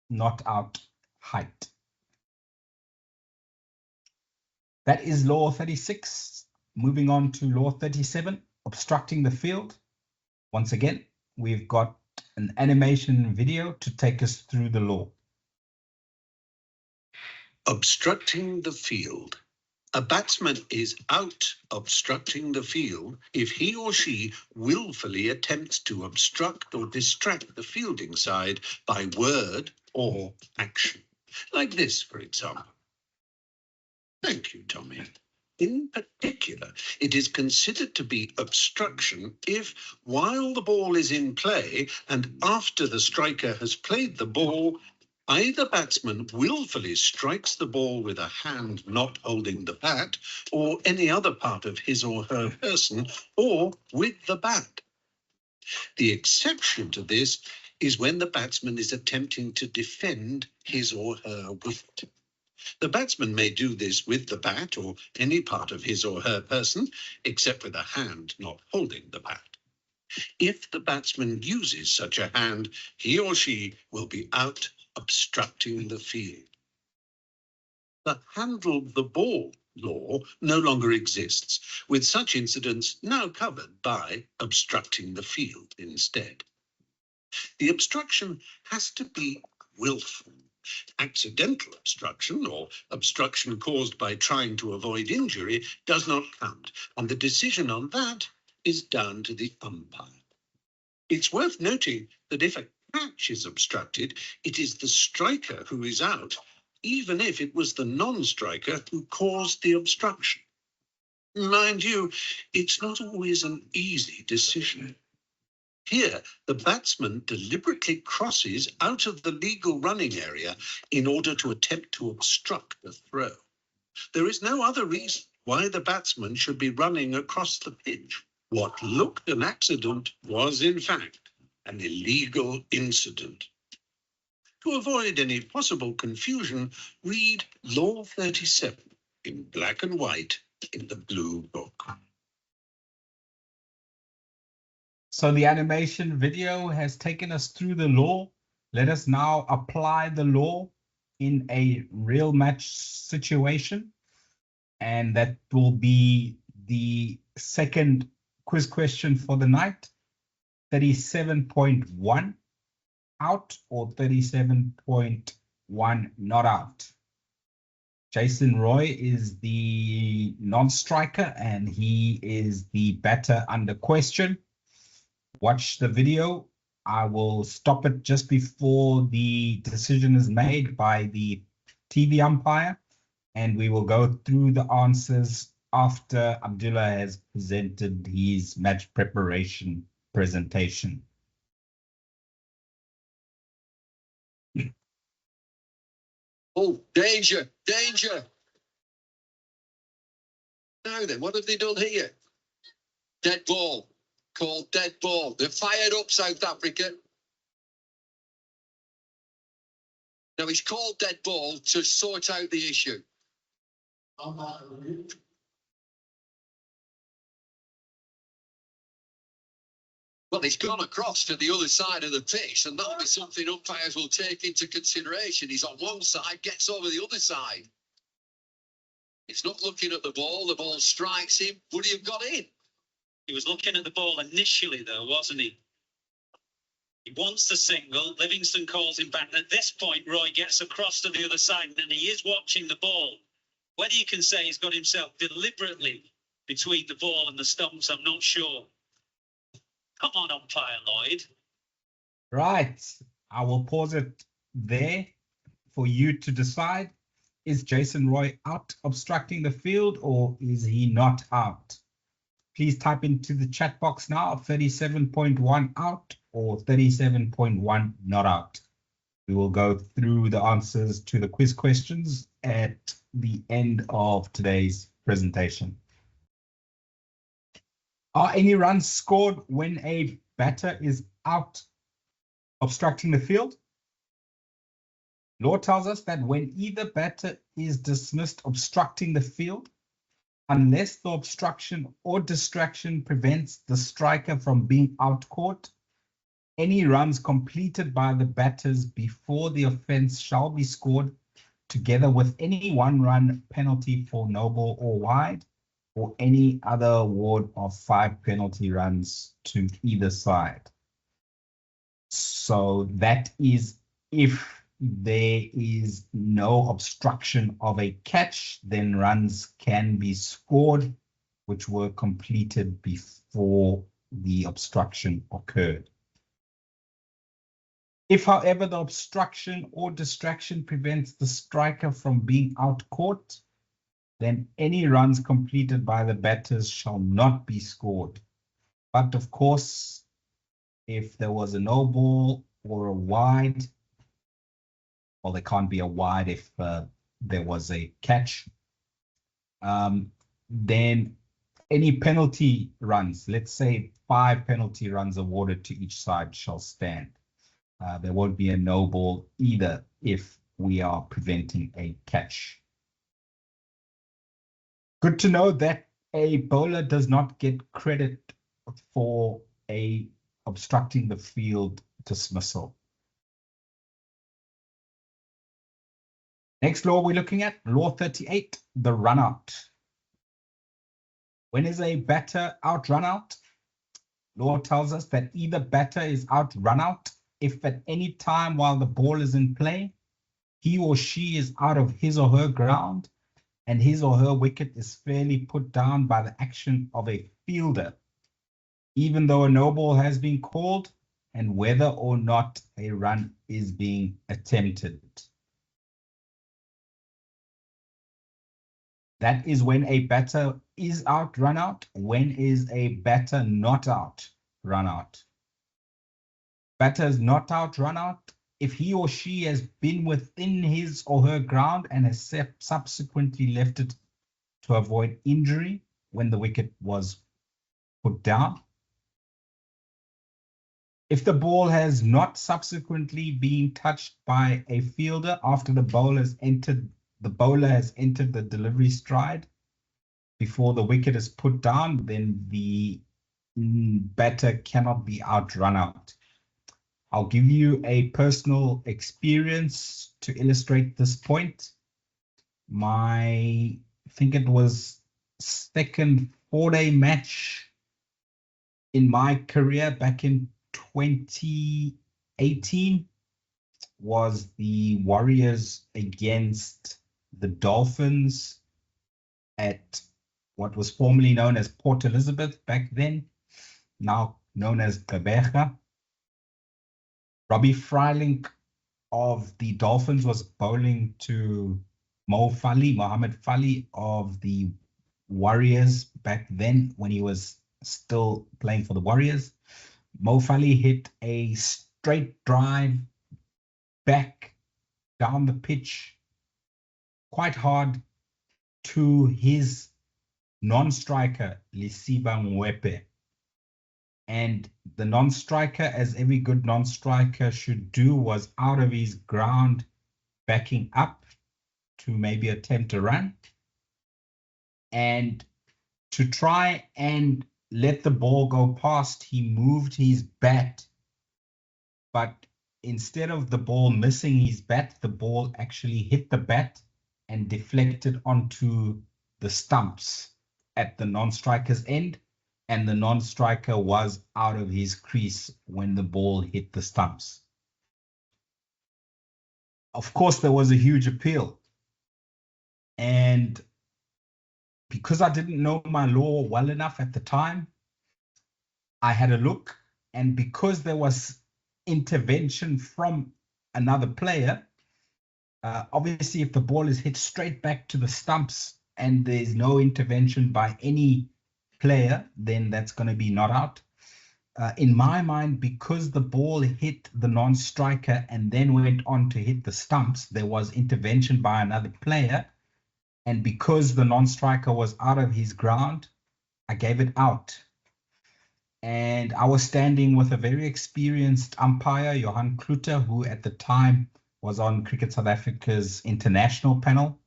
not out height. That is law 36. Moving on to law 37, obstructing the field. Once again, we've got an animation video to take us through the law. Obstructing the field. A batsman is out obstructing the field if he or she willfully attempts to obstruct or distract the fielding side by word or action. Like this, for example. Thank you, Tommy. In particular, it is considered to be obstruction if, while the ball is in play and after the striker has played the ball, either batsman willfully strikes the ball with a hand not holding the bat or any other part of his or her person, or with the bat. The exception to this is when the batsman is attempting to defend his or her wicket. The batsman may do this with the bat or any part of his or her person, except with a hand not holding the bat. If the batsman uses such a hand, he or she will be out obstructing the field. The handle the ball law no longer exists, with such incidents now covered by obstructing the field instead. The obstruction has to be willful. Accidental obstruction or obstruction caused by trying to avoid injury does not count, and the decision on that is down to the umpire. It's worth noting that if a catch is obstructed, it is the striker who is out, even if it was the non-striker who caused the obstruction. Mind you, it's not always an easy decision. Here, the batsman deliberately crosses out of the legal running area in order to attempt to obstruct the throw. There is no other reason why the batsman should be running across the pitch. What looked an accident was, in fact, an illegal incident. To avoid any possible confusion, read Law 37 in black and white in the blue book. So the animation video has taken us through the law. Let us now apply the law in a real match situation. And that will be the second quiz question for the night. 37.1 out or 37.1 not out. Jason Roy is the non-striker and he is the batter under question. Watch the video. I will stop it just before the decision is made by the TV umpire, and we will go through the answers after Abdullah has presented his match preparation presentation. Oh, danger, danger. Now then, what have they done here? Dead ball. Called dead ball. They're fired up, South Africa. Now he's called dead ball to sort out the issue. Well, he's gone across to the other side of the pitch, and that'll be something umpires will take into consideration. He's on one side, gets over the other side. He's not looking at the ball strikes him. Would he have got in? He was looking at the ball initially, though, wasn't he? He wants the single. Livingston calls him back. At this point, Roy gets across to the other side, and he is watching the ball. Whether you can say he's got himself deliberately between the ball and the stumps, I'm not sure. Come on, umpire Lloyd. Right. I will pause it there for you to decide. Is Jason Roy out obstructing the field or is he not out? Please type into the chat box now, 37.1 out or 37.1 not out. We will go through the answers to the quiz questions at the end of today's presentation. Are any runs scored when a batter is out obstructing the field? Law tells us that when either batter is dismissed obstructing the field, unless the obstruction or distraction prevents the striker from being out-caught, any runs completed by the batters before the offence shall be scored, together with any one-run penalty for no ball or wide, or any other award of 5 penalty runs to either side. So that is if there is no obstruction of a catch, then runs can be scored, which were completed before the obstruction occurred. If, however, the obstruction or distraction prevents the striker from being out-caught, then any runs completed by the batters shall not be scored. But of course, if there was a no ball or a wide, well, there can't be a wide if there was a catch, then any penalty runs, let's say 5 penalty runs awarded to each side, shall stand. There won't be a no ball either if we are preventing a catch. Good to know that a bowler does not get credit for a obstructing the field dismissal. Next law we're looking at, law 38, the run out. When is a batter out run out? Law tells us that either batter is out run out if at any time while the ball is in play, he or she is out of his or her ground and his or her wicket is fairly put down by the action of a fielder, even though a no ball has been called and whether or not a run is being attempted. That is when a batter is out run out. When is a batter not out run out? Batter is not out run out if he or she has been within his or her ground and has subsequently left it to avoid injury when the wicket was put down. If the ball has not subsequently been touched by a fielder after the bowler has entered the delivery stride before the wicket is put down, then the batter cannot be out run out. I'll give you a personal experience to illustrate this point. I think it was second 4-day match in my career back in 2018 was the Warriors against the Dolphins at what was formerly known as Port Elizabeth back then, now known as Gqeberha. Robbie Freiling of the Dolphins was bowling to Mohamed Fali of the Warriors back then when he was still playing for the Warriors. Mo Fali hit a straight drive back down the pitch quite hard to his non-striker, Lisiba Mwepe. And the non-striker, as every good non-striker should do, was out of his ground, backing up to maybe attempt a run. And to try and let the ball go past, he moved his bat. But instead of the ball missing his bat, the ball actually hit the bat and deflected onto the stumps at the non-striker's end. And the non-striker was out of his crease when the ball hit the stumps. Of course, there was a huge appeal. And because I didn't know my law well enough at the time, I had a look. And because there was intervention from another player, obviously, if the ball is hit straight back to the stumps and there's no intervention by any player, then that's going to be not out. In my mind, because the ball hit the non-striker and then went on to hit the stumps, there was intervention by another player. And because the non-striker was out of his ground, I gave it out. And I was standing with a very experienced umpire, Johan Kluter, who at the time was on Cricket South Africa's international panel.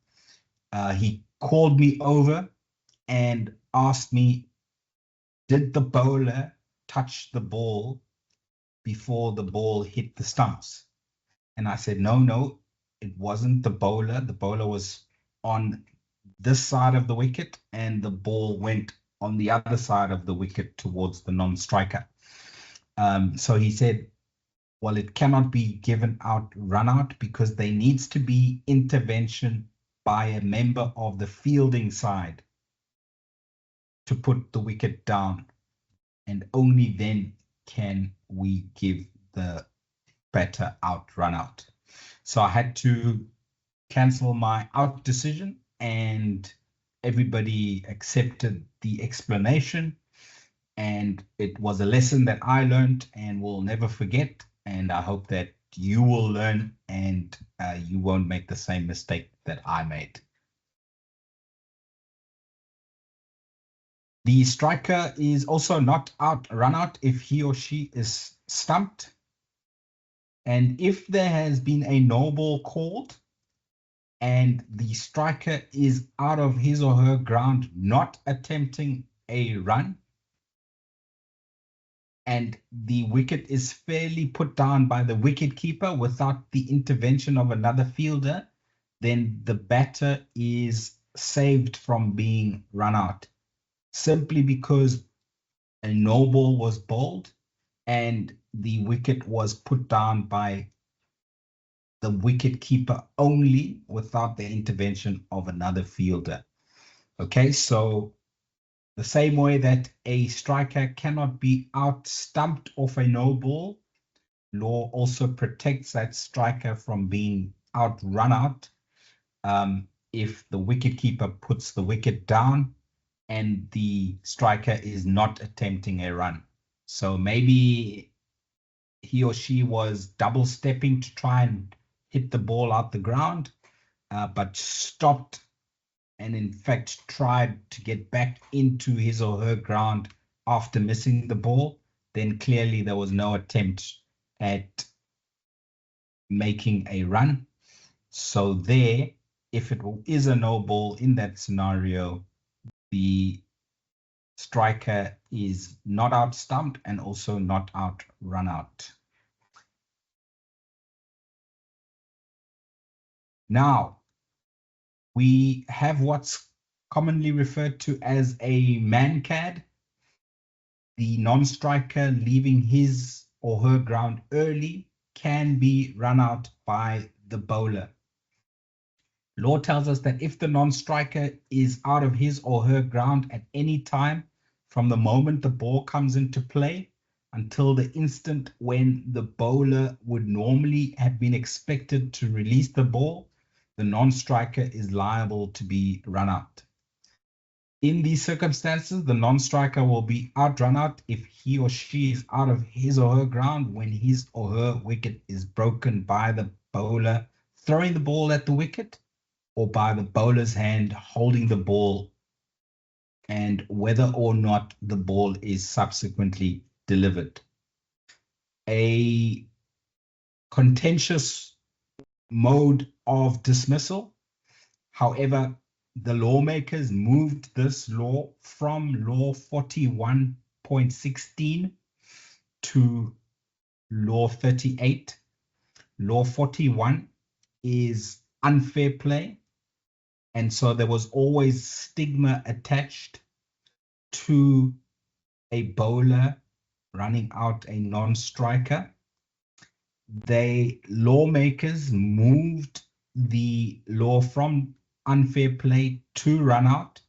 He called me over and asked me, did the bowler touch the ball before the ball hit the stumps? And I said, no, it wasn't the bowler. The bowler was on this side of the wicket and the ball went on the other side of the wicket towards the non-striker. So he said, well, it cannot be given out run out because there needs to be intervention by a member of the fielding side to put the wicket down. And only then can we give the batter out run out. So I had to cancel my out decision and everybody accepted the explanation, and it was a lesson that I learned and will never forget. And I hope that you will learn and you won't make the same mistake that I made. The striker is also not run out if he or she is stumped. And if there has been a no ball called and the striker is out of his or her ground, not attempting a run, and the wicket is fairly put down by the wicket keeper without the intervention of another fielder, then the batter is saved from being run out, simply because a no ball was bowled and the wicket was put down by the wicket keeper only without the intervention of another fielder. Okay, so the same way that a striker cannot be out stumped off a no ball, law also protects that striker from being out run out if the wicket keeper puts the wicket down and the striker is not attempting a run. So maybe he or she was double stepping to try and hit the ball out the ground, but stopped and in fact tried to get back into his or her ground after missing the ball, then clearly there was no attempt at making a run. So there, if it is a no ball in that scenario, the striker is not out stumped and also not out run out. Now, we have what's commonly referred to as a man-cad, the non-striker leaving his or her ground early can be run out by the bowler. Law tells us that if the non-striker is out of his or her ground at any time from the moment the ball comes into play until the instant when the bowler would normally have been expected to release the ball, the non-striker is liable to be run out. In these circumstances, the non-striker will be out run out if he or she is out of his or her ground when his or her wicket is broken by the bowler throwing the ball at the wicket or by the bowler's hand holding the ball, and whether or not the ball is subsequently delivered. A contentious mode of dismissal, however, the lawmakers moved this law from law 41.16 to law 38. Law 41 is unfair play, and so there was always stigma attached to a bowler running out a non-striker. The lawmakers moved the law from unfair play to run out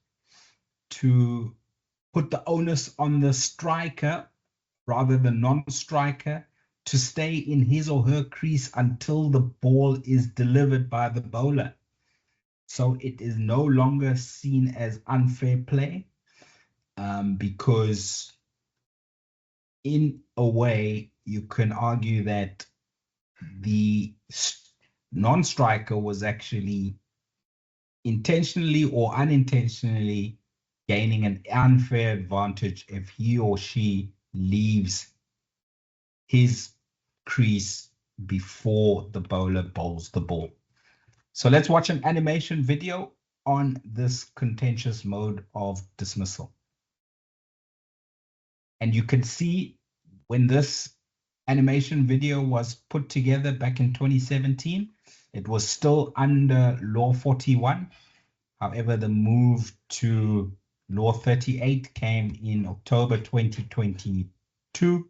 to put the onus on the striker rather than non-striker to stay in his or her crease until the ball is delivered by the bowler. So it is no longer seen as unfair play because in a way you can argue that the non-striker was actually intentionally or unintentionally gaining an unfair advantage if he or she leaves his crease before the bowler bowls the ball. So let's watch an animation video on this contentious mode of dismissal. And you can see when this animation video was put together back in 2017, it was still under Law 41. However, the move to Law 38 came in October 2022.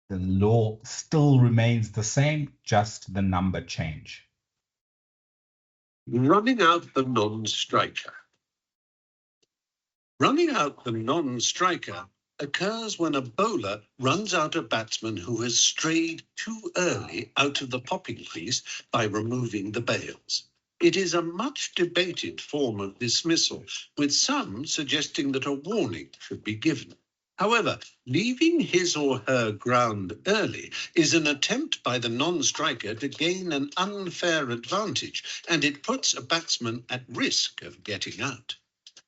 The law still remains the same, just the number change. Running out the non-striker. Running out the non-striker occurs when a bowler runs out a batsman who has strayed too early out of the popping crease by removing the bails. It is a much debated form of dismissal, with some suggesting that a warning should be given. However, leaving his or her ground early is an attempt by the non-striker to gain an unfair advantage, and it puts a batsman at risk of getting out.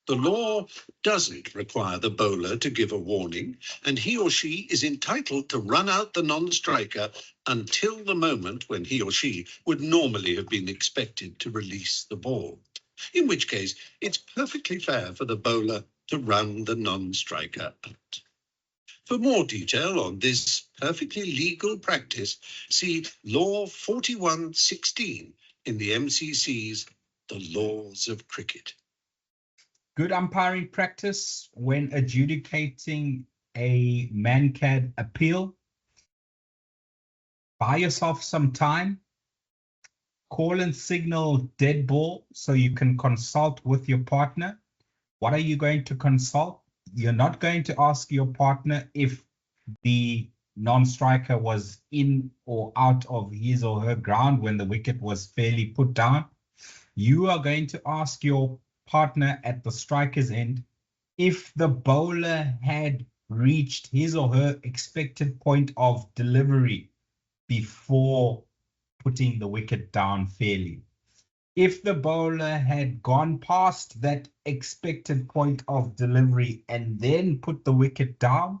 The law doesn't require the bowler to give a warning, and he or she is entitled to run out the non-striker until the moment when he or she would normally have been expected to release the ball, in which case it's perfectly fair for the bowler to run the non-striker out. For more detail on this perfectly legal practice, see Law 4116 in the MCC's The Laws of Cricket. Good umpiring practice when adjudicating a man-cad appeal. Buy yourself some time. Call and signal dead ball so you can consult with your partner. What are you going to consult? You're not going to ask your partner if the non-striker was in or out of his or her ground when the wicket was fairly put down. You are going to ask your partner at the striker's end if the bowler had reached his or her expected point of delivery before putting the wicket down fairly. If the bowler had gone past that expected point of delivery and then put the wicket down,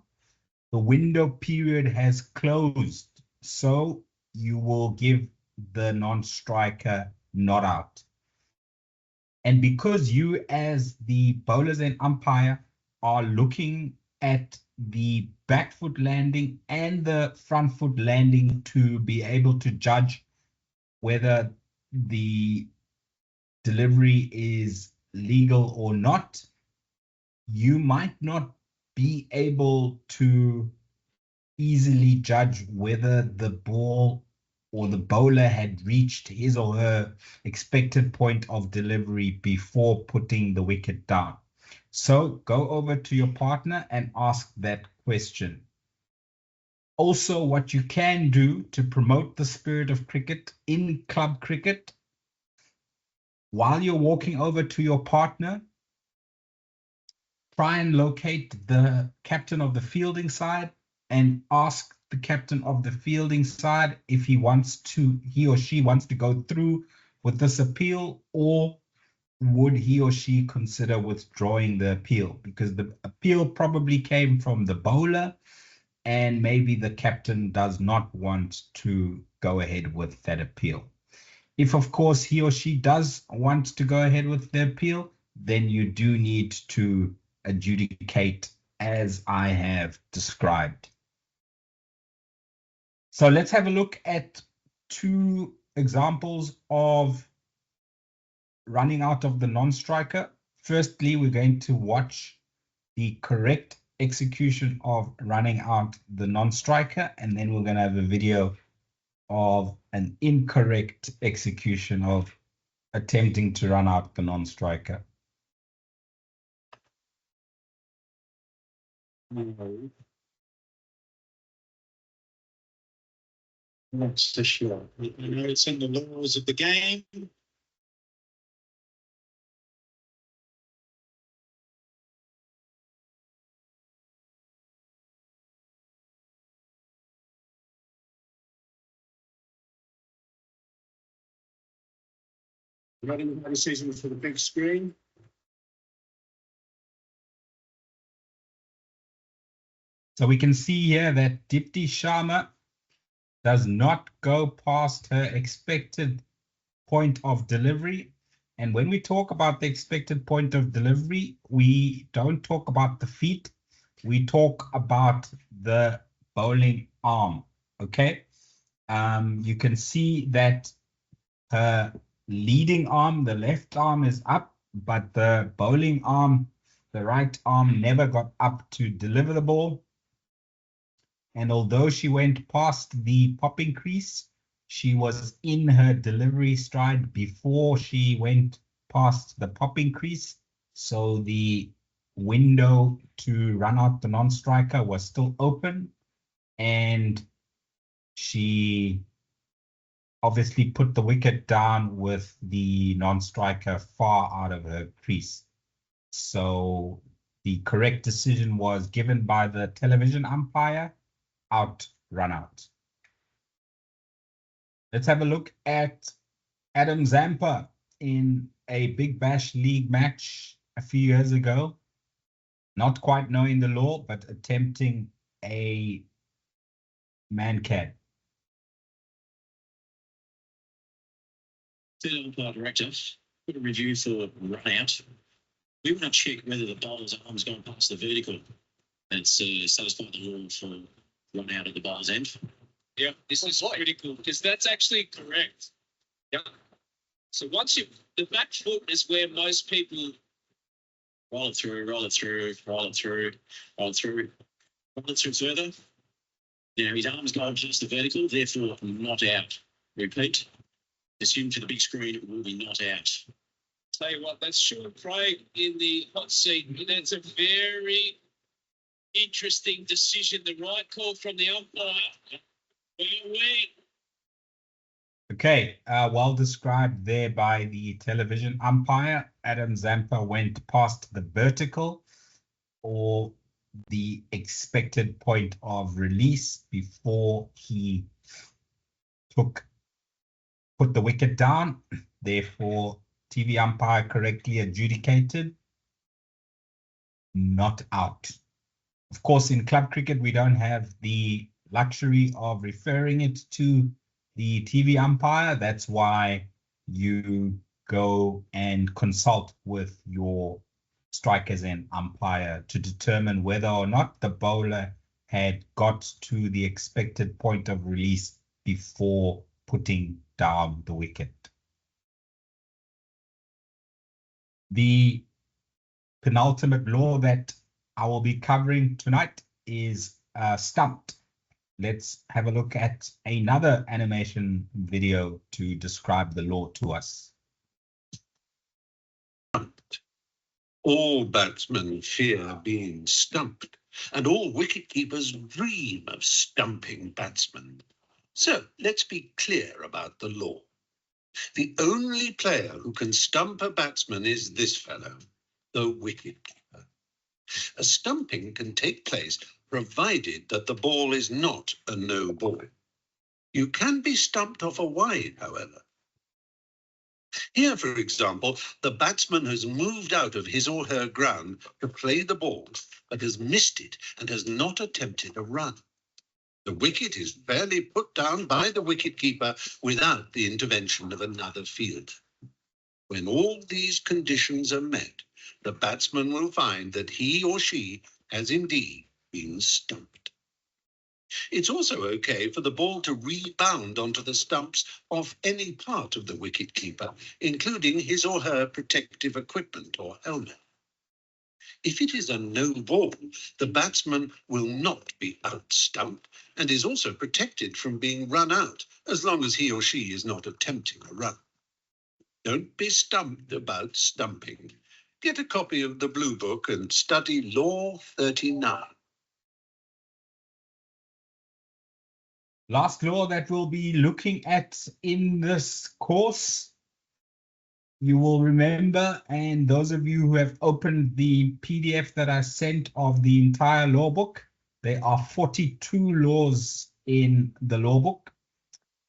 the window period has closed, so you will give the non-striker not out. And because you as the bowlers and umpire are looking at the back foot landing and the front foot landing to be able to judge whether the delivery is legal or not, you might not be able to easily judge whether the ball or the bowler had reached his or her expected point of delivery before putting the wicket down. So go over to your partner and ask that question. Also, what you can do to promote the spirit of cricket in club cricket, while you're walking over to your partner, try and locate the captain of the fielding side and ask the captain of the fielding side if he or she wants to go through with this appeal, or would he or she consider withdrawing the appeal, because the appeal probably came from the bowler and maybe the captain does not want to go ahead with that appeal. If, of course, he or she does want to go ahead with the appeal, then you do need to adjudicate as I have described. So let's have a look at two examples of running out of the non-striker. Firstly, we're going to watch the correct execution of running out the non-striker, and then we're going to have a video of an incorrect execution of attempting to run out the non-striker. That's for sure. You know, it's in the laws of the game. Ready to make a decision for the big screen. So we can see here that Dipti Sharma does not go past her expected point of delivery. And when we talk about the expected point of delivery, we don't talk about the feet. We talk about the bowling arm, okay? You can see that her leading arm, the left arm, is up, but the bowling arm, the right arm, never got up to deliver the ball. And although she went past the popping crease, she was in her delivery stride before she went past the popping crease. So the window to run out the non-striker was still open, and she obviously put the wicket down with the non-striker far out of her crease. So the correct decision was given by the television umpire, out, run out. Let's have a look at Adam Zampa in a Big Bash League match a few years ago. Not quite knowing the law, but attempting a man-can. Third umpire director, put a review for run out. We want to check whether the bowler's arm's gone past the vertical. That's satisfied the rule for run out at the bowler's end. Yeah, this is critical because that's actually correct. Yeah. So once the back foot is where most people roll it through, roll it through, roll it through, roll it through, roll it through further. Now his arm's gone past the vertical, therefore not out. Repeat. Assume to the big screen it will be not out. Tell you what, that's Sean Craig in the hot seat. And that's a very interesting decision. The right call from the umpire. Okay, well described there by the television umpire. Adam Zampa went past the vertical or the expected point of release before he put the wicket down. Therefore, TV umpire correctly adjudicated, not out. Of course, in club cricket, we don't have the luxury of referring it to the TV umpire. That's why you go and consult with your strikers and umpire to determine whether or not the bowler had got to the expected point of release before putting down the wicket. The penultimate law that I will be covering tonight is Stumped. Let's have a look at another animation video to describe the law to us. All batsmen fear being stumped, and all wicketkeepers dream of stumping batsmen. So let's be clear about the law. The only player who can stump a batsman is this fellow, the wicketkeeper. A stumping can take place provided that the ball is not a no ball. You can be stumped off a wide, however. Here, for example, the batsman has moved out of his or her ground to play the ball, but has missed it and has not attempted a run. The wicket is fairly put down by the wicketkeeper without the intervention of another fielder. When all these conditions are met, the batsman will find that he or she has indeed been stumped. It's also okay for the ball to rebound onto the stumps of any part of the wicketkeeper, including his or her protective equipment or helmet. If it is a no ball, the batsman will not be out-stumped and is also protected from being run out as long as he or she is not attempting a run. Don't be stumped about stumping. Get a copy of the Blue Book and study Law 39. Last law that we'll be looking at in this course, you will remember, and those of you who have opened the PDF that I sent of the entire law book, there are 42 laws in the law book.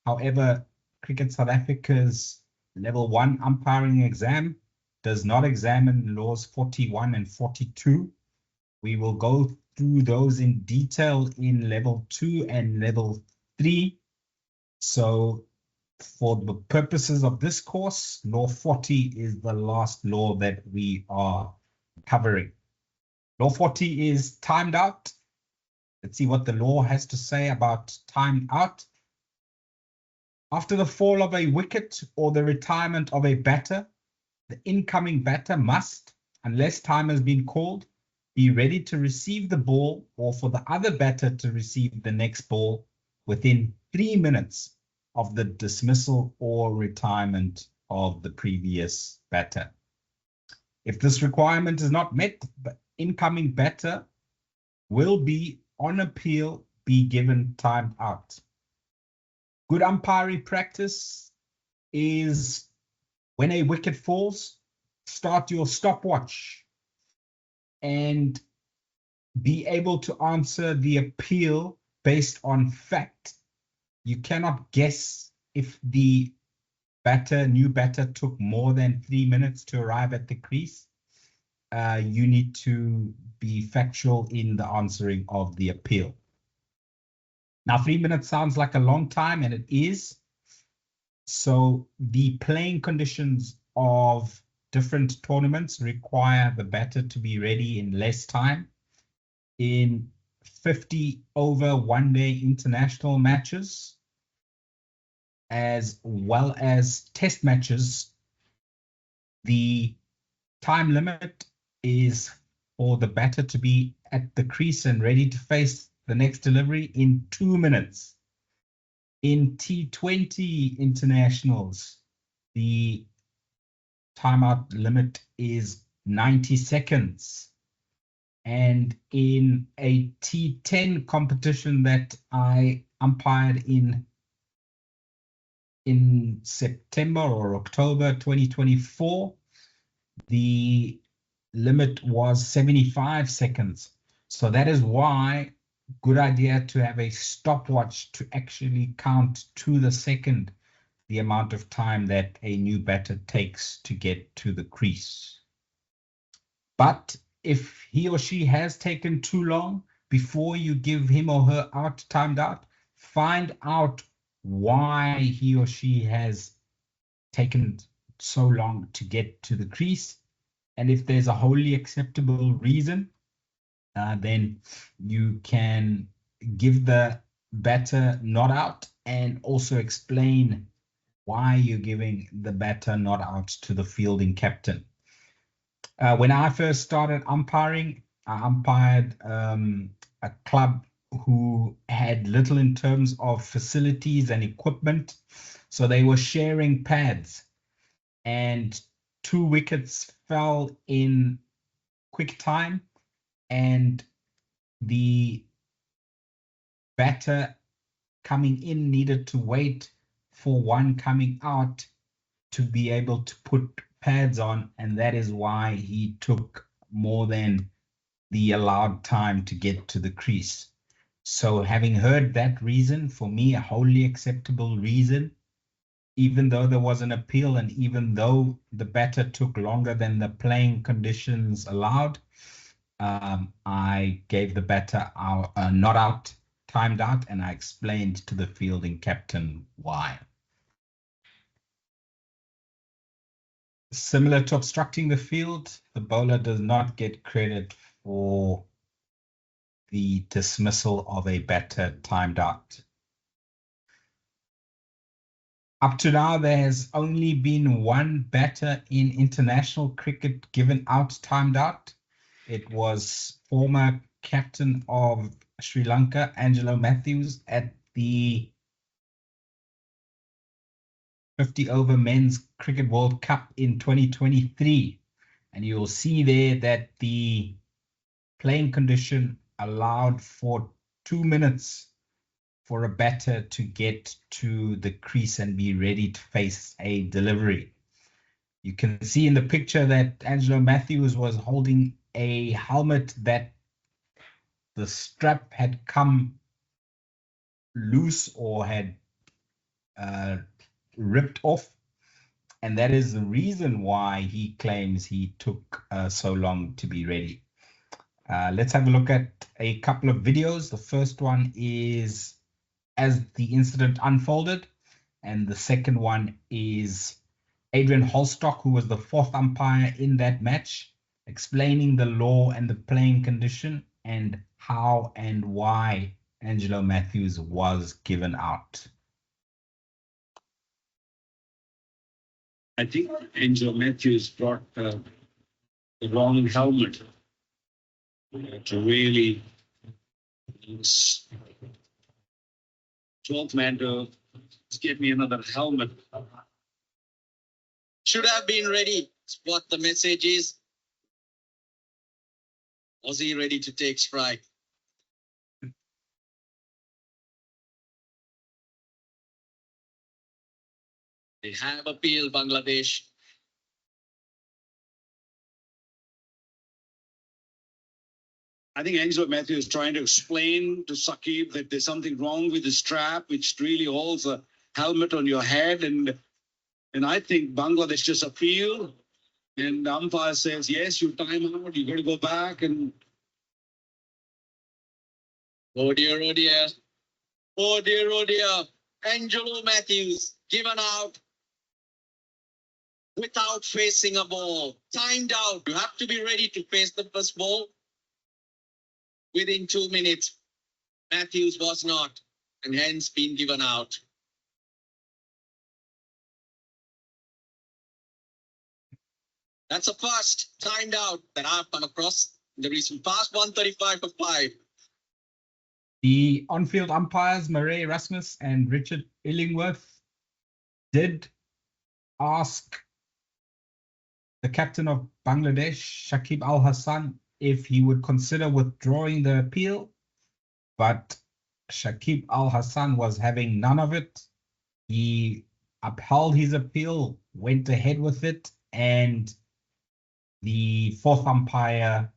However, Cricket South Africa's level 1 umpiring exam does not examine laws 41 and 42. We will go through those in detail in level 2 and level 3. So for the purposes of this course, law 40 is the last law that we are covering. Law 40 is timed out. Let's see what the law has to say about timed out. After the fall of a wicket or the retirement of a batter, the incoming batter must, unless time has been called, be ready to receive the ball or for the other batter to receive the next ball within 3 minutes of the dismissal or retirement of the previous batter. If this requirement is not met, the incoming batter will be on appeal be given timed out. Good umpiring practice is when a wicket falls, start your stopwatch and be able to answer the appeal based on fact. You cannot guess if the new batter took more than 3 minutes to arrive at the crease. You need to be factual in the answering of the appeal. Now, 3 minutes sounds like a long time, and it is. So the playing conditions of different tournaments require the batter to be ready in less time. In 50 over one-day international matches, as well as test matches, the time limit is for the batter to be at the crease and ready to face the next delivery in 2 minutes. In T20 internationals, the timeout limit is 90 seconds. And in a T10 competition that I umpired in September or October 2024, the limit was 75 seconds. So that is why good idea to have a stopwatch to actually count to the second the amount of time that a new batter takes to get to the crease. But if he or she has taken too long, before you give him or her out timed out, find out why he or she has taken so long to get to the crease. And if there's a wholly acceptable reason, then you can give the batter not out and also explain why you're giving the batter not out to the fielding captain. When I first started umpiring, I umpired a club who had little in terms of facilities and equipment. So they were sharing pads, and 2 wickets fell in quick time, and the batter coming in needed to wait for one coming out to be able to put pads on, and that is why he took more than the allowed time to get to the crease. So having heard that reason, for me, a wholly acceptable reason, even though there was an appeal and even though the batter took longer than the playing conditions allowed, I gave the batter our not out, timed out, and I explained to the fielding captain why. Similar to obstructing the field, the bowler does not get credit for the dismissal of a batter timed out. Up to now, there has only been one batter in international cricket given out timed out. It was former captain of Sri Lanka, Angelo Matthews, at the 50 over men's cricket World Cup in 2023. And you'll see there that the playing condition allowed for 2 minutes for a batter to get to the crease and be ready to face a delivery. You can see in the picture that Angelo Matthews was holding a helmet that the strap had come loose or had ripped off. And that is the reason why he claims he took so long to be ready. Let's have a look at a couple of videos. The first one is as the incident unfolded, and the second one is Adrian Holstock, who was the 4th umpire in that match, explaining the law and the playing condition and how and why Angelo Matthews was given out. I think Angelo Matthews brought the wrong helmet to really told man to get me another helmet. Should have been ready. What the message is. Was he ready to take strike? They have appealed Bangladesh. I think Ainsworth Matthew is trying to explain to Saqib that there's something wrong with the strap, which really holds a helmet on your head. And I think Bangladesh just appealed. And the umpire says, yes, you time out, you got to go back. And oh dear, oh dear. Oh dear, oh dear. Angelo Matthews given out without facing a ball. Timed out. You have to be ready to face the first ball within 2 minutes. Matthews was not, and hence been given out. That's a first timed out that I've come across in the recent past. 135 for 5. The on-field umpires, Murray Erasmus and Richard Illingworth, did ask the captain of Bangladesh, Shakib Al Hassan, if he would consider withdrawing the appeal, but Shakib Al Hassan was having none of it. He upheld his appeal, went ahead with it, and the fourth umpire,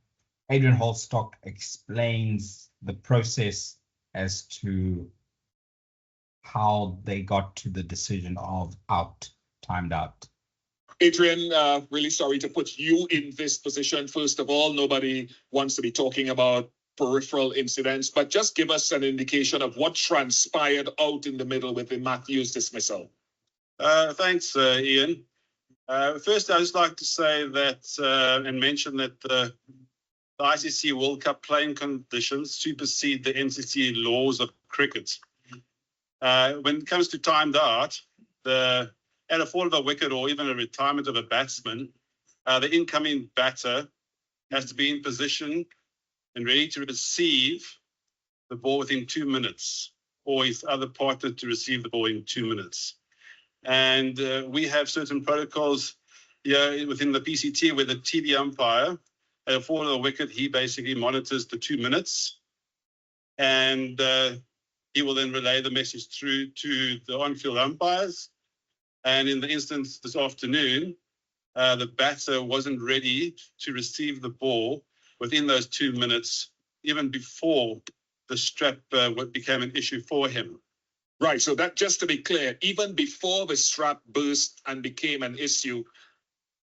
Adrian Holstock, explains the process as to how they got to the decision of out, timed out. Adrian, really sorry to put you in this position. First of all, nobody wants to be talking about peripheral incidents, but just give us an indication of what transpired out in the middle with the Matthews dismissal. Thanks, Ian. First, I'd just like to say that and mention that the ICC World Cup playing conditions supersede the MCC laws of cricket. When it comes to timed out, at a fall of a wicket or even a retirement of a batsman, the incoming batter has to be in position and ready to receive the ball within 2 minutes, or his other partner to receive the ball in 2 minutes. And we have certain protocols here within the PCT where the TV umpire, at a fall of a wicket, he basically monitors the 2 minutes, and he will then relay the message through to the on-field umpires. And in the instance this afternoon, the batter wasn't ready to receive the ball within those 2 minutes, even before the strap became an issue for him. Right, so that, just to be clear, even before the strap burst and became an issue,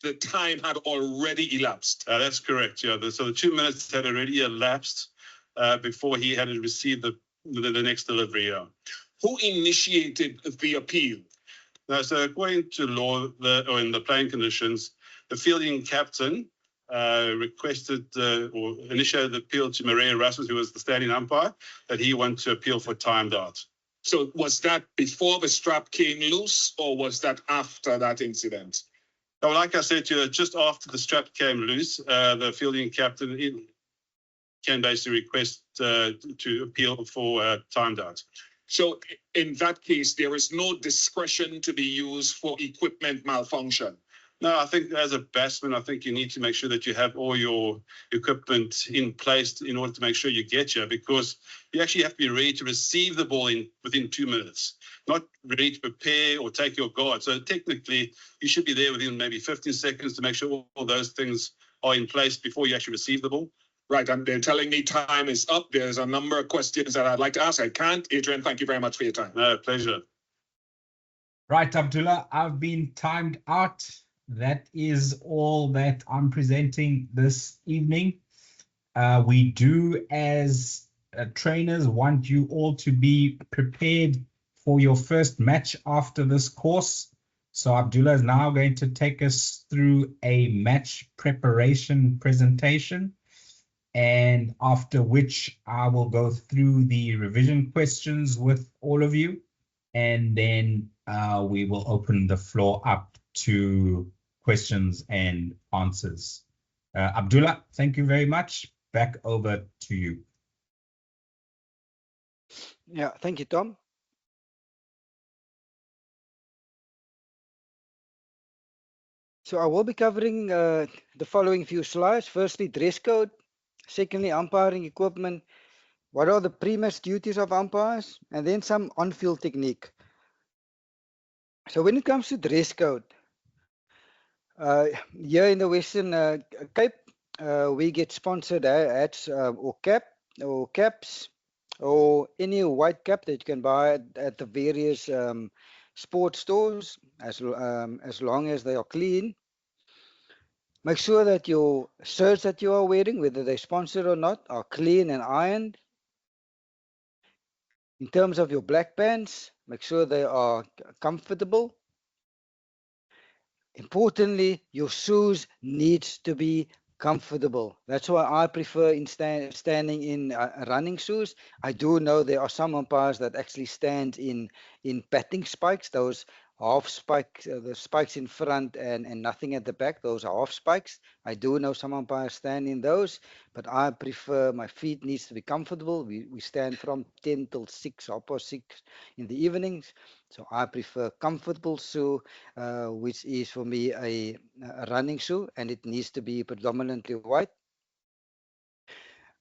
the time had already elapsed. That's correct, yeah. So the 2 minutes had already elapsed before he had received the next delivery, yeah. Who initiated the appeal? No, so according to law, or in the playing conditions, the fielding captain requested or initiated the appeal to Murray Erasmus, who was the standing umpire, that he wanted to appeal for timed out. So was that before the strap came loose, or was that after that incident? Well, like I said to you, just after the strap came loose, the fielding captain can basically request to appeal for timed out. So in that case, there is no discretion to be used for equipment malfunction? No, I think as a batsman, I think you need to make sure that you have all your equipment in place in order to make sure you get here, because you actually have to be ready to receive the ball within 2 minutes, not ready to prepare or take your guard. So technically, you should be there within maybe 15 seconds to make sure all those things are in place before you actually receive the ball. Right, and they're telling me time is up. There's a number of questions that I'd like to ask. I can't. Adrian, thank you very much for your time. No, pleasure. Right, Abdullah, I've been timed out. That is all that I'm presenting this evening. We do, as trainers, want you all to be prepared for your first match after this course. So Abdullah is now going to take us through a match preparation presentation, and after which I will go through the revision questions with all of you, and then we will open the floor up to questions and answers. Abdullah, thank you very much. Back over to you. Yeah, thank you, Tom. So I will be covering the following few slides. Firstly, dress code. Secondly, umpiring equipment. What are the pre-match duties of umpires? And then some on-field technique. So when it comes to dress code, here in the Western Cape, we get sponsored hats or caps or any white cap that you can buy at the various sports stores, as long as they are clean. Make sure that your shirts that you are wearing, whether they're sponsored or not, are clean and ironed. In terms of your black pants, make sure they are comfortable. Importantly, your shoes needs to be comfortable. That's why I prefer standing in running shoes. I do know there are some umpires that actually stand in patting spikes, those half spikes, the spikes in front and nothing at the back. Those are half spikes. I do know some umpires stand in those, but I prefer my feet needs to be comfortable. We stand from 10 till 6, 6 in the evenings. So I prefer comfortable shoe, which is for me a running shoe, and it needs to be predominantly white.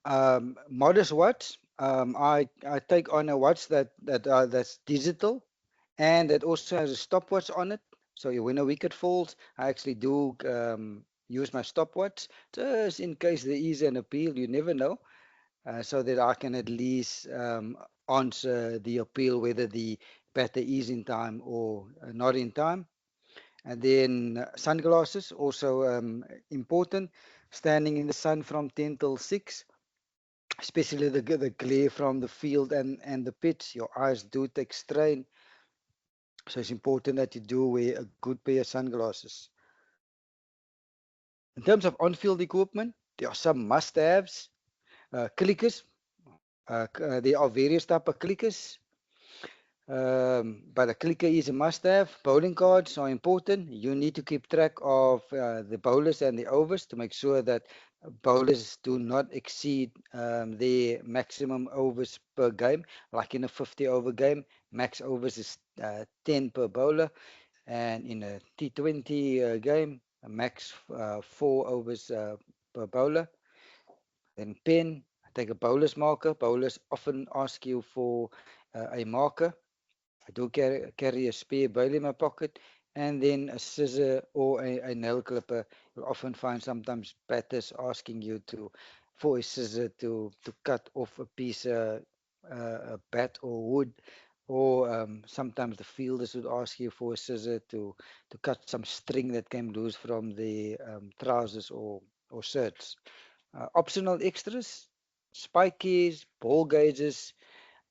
Modest watch. I take on a watch that's digital, and that also has a stopwatch on it. So when a wicket falls, I actually do use my stopwatch just in case there is an appeal. You never know, so that I can at least answer the appeal whether the batter is in time or not in time. And then sunglasses also important. Standing in the sun from 10 till 6, especially the glare from the field and the pitch, your eyes do take strain. So it's important that you do wear a good pair of sunglasses. In terms of on-field equipment, there are some must-haves. Clickers. There are various type of clickers. But a clicker is a must-have. Bowling cards are important. You need to keep track of the bowlers and the overs to make sure that bowlers do not exceed their maximum overs per game. Like in a 50-over game, max overs is 10 per bowler, and in a T20 game, a max 4 overs per bowler. Then pen, take a bowler's marker. Bowlers often ask you for a marker. I do carry a spare bail in my pocket, and then a scissor or a nail clipper. You'll often find sometimes batters asking you for a scissor to cut off a piece of bat or wood, or sometimes the fielders would ask you for a scissor to cut some string that came loose from the trousers or shirts. Optional extras, spike keys, ball gauges,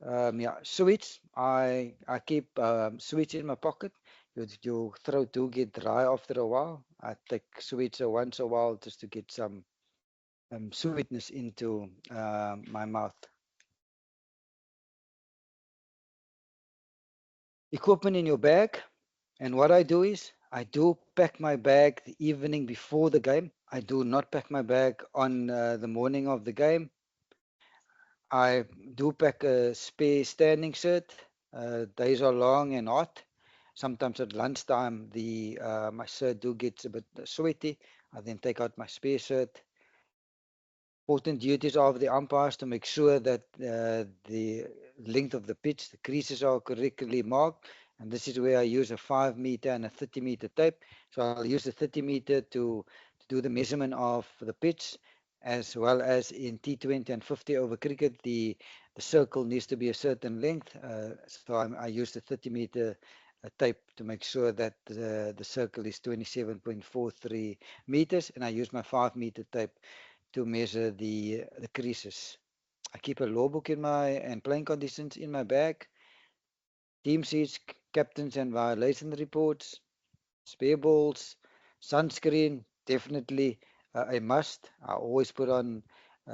yeah, sweets. I keep sweets in my pocket. Your throat do get dry after a while. I take sweets once a while just to get some sweetness into my mouth. Equipment in your bag. And what I do is I do pack my bag the evening before the game. I do not pack my bag on the morning of the game. I do pack a spare standing shirt. Days are long and hot. Sometimes at lunchtime, my shirt do get a bit sweaty. I then take out my spare shirt. Important duties of the umpires to make sure that the length of the pitch, the creases are correctly marked. And this is where I use a 5-meter and a 30-meter tape. So I'll use the 30-meter to do the measurement of the pitch, as well as in T20 and 50-over cricket, the circle needs to be a certain length. So I use the 30-meter tape to make sure that the circle is 27.43 meters, and I use my 5-meter tape to measure the creases. I keep a law book and playing conditions in my bag, team sheets, captains and violation reports, spare balls, sunscreen, definitely a must. I always put on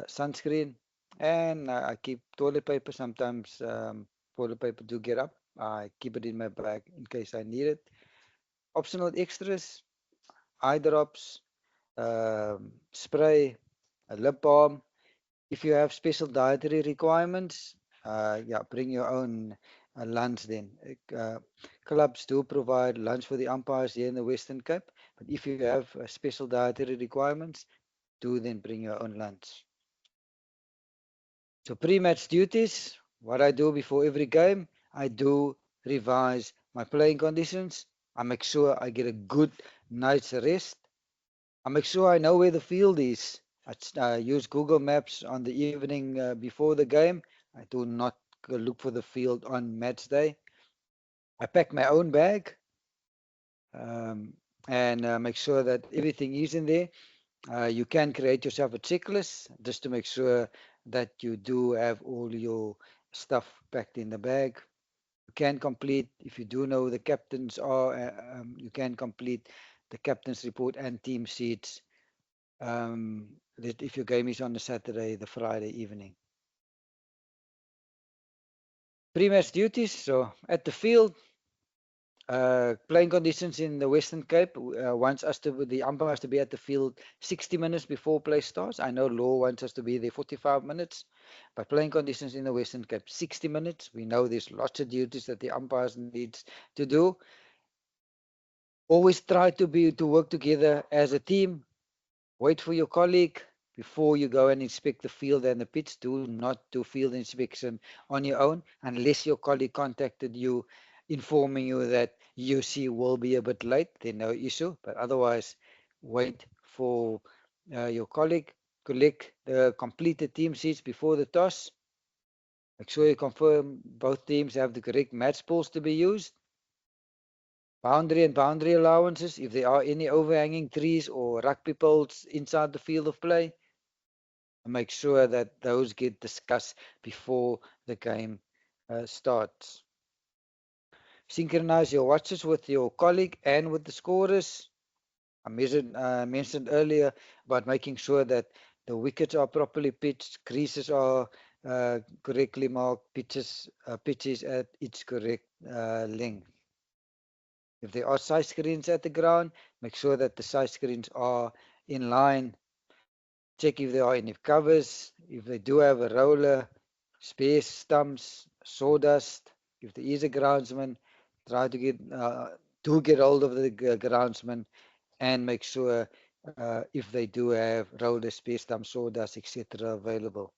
sunscreen, and I keep toilet paper. Sometimes toilet paper do get up. I keep it in my bag in case I need it. Optional extras, eye drops, spray, a lip balm. If you have special dietary requirements, yeah, bring your own lunch then. Clubs do provide lunch for the umpires here in the Western Cape, but if you have special dietary requirements, do then bring your own lunch. So pre-match duties, what I do before every game, I do revise my playing conditions. I make sure I get a good night's rest. I make sure I know where the field is. I use Google Maps on the evening before the game. I do not go look for the field on match day. I pack my own bag and make sure that everything is in there. You can create yourself a checklist just to make sure that you do have all your stuff packed in the bag. You can complete, if you do know who the captains are, you can complete the captain's report and team sheets that if your game is on the Saturday, the Friday evening. Pre-match duties, so at the field, playing conditions in the Western Cape wants us to, the umpires to be at the field 60 minutes before play starts. I know law wants us to be there 45 minutes, but playing conditions in the Western Cape 60 minutes. We know there's lots of duties that the umpires needs to do. Always try to work together as a team. Wait for your colleague before you go and inspect the field and the pitch. Do not do field inspection on your own unless your colleague contacted you informing you that UC will be a bit late. Then no issue, but otherwise wait for your colleague. Collect the completed team sheets before the toss. Make sure you confirm both teams have the correct match balls to be used. Boundary and boundary allowances, if there are any overhanging trees or rugby poles inside the field of play, make sure that those get discussed before the game starts. Synchronize your watches with your colleague and with the scorers. I mentioned earlier about making sure that the wickets are properly pitched, creases are correctly marked, pitches at its correct length. If there are side screens at the ground, make sure that the side screens are in line. Check if there are any covers. If they do have a roller, space, stumps, sawdust. If there is a groundsman, try to get hold of the groundsman and make sure if they do have roller, space, stumps, sawdust, etc. available.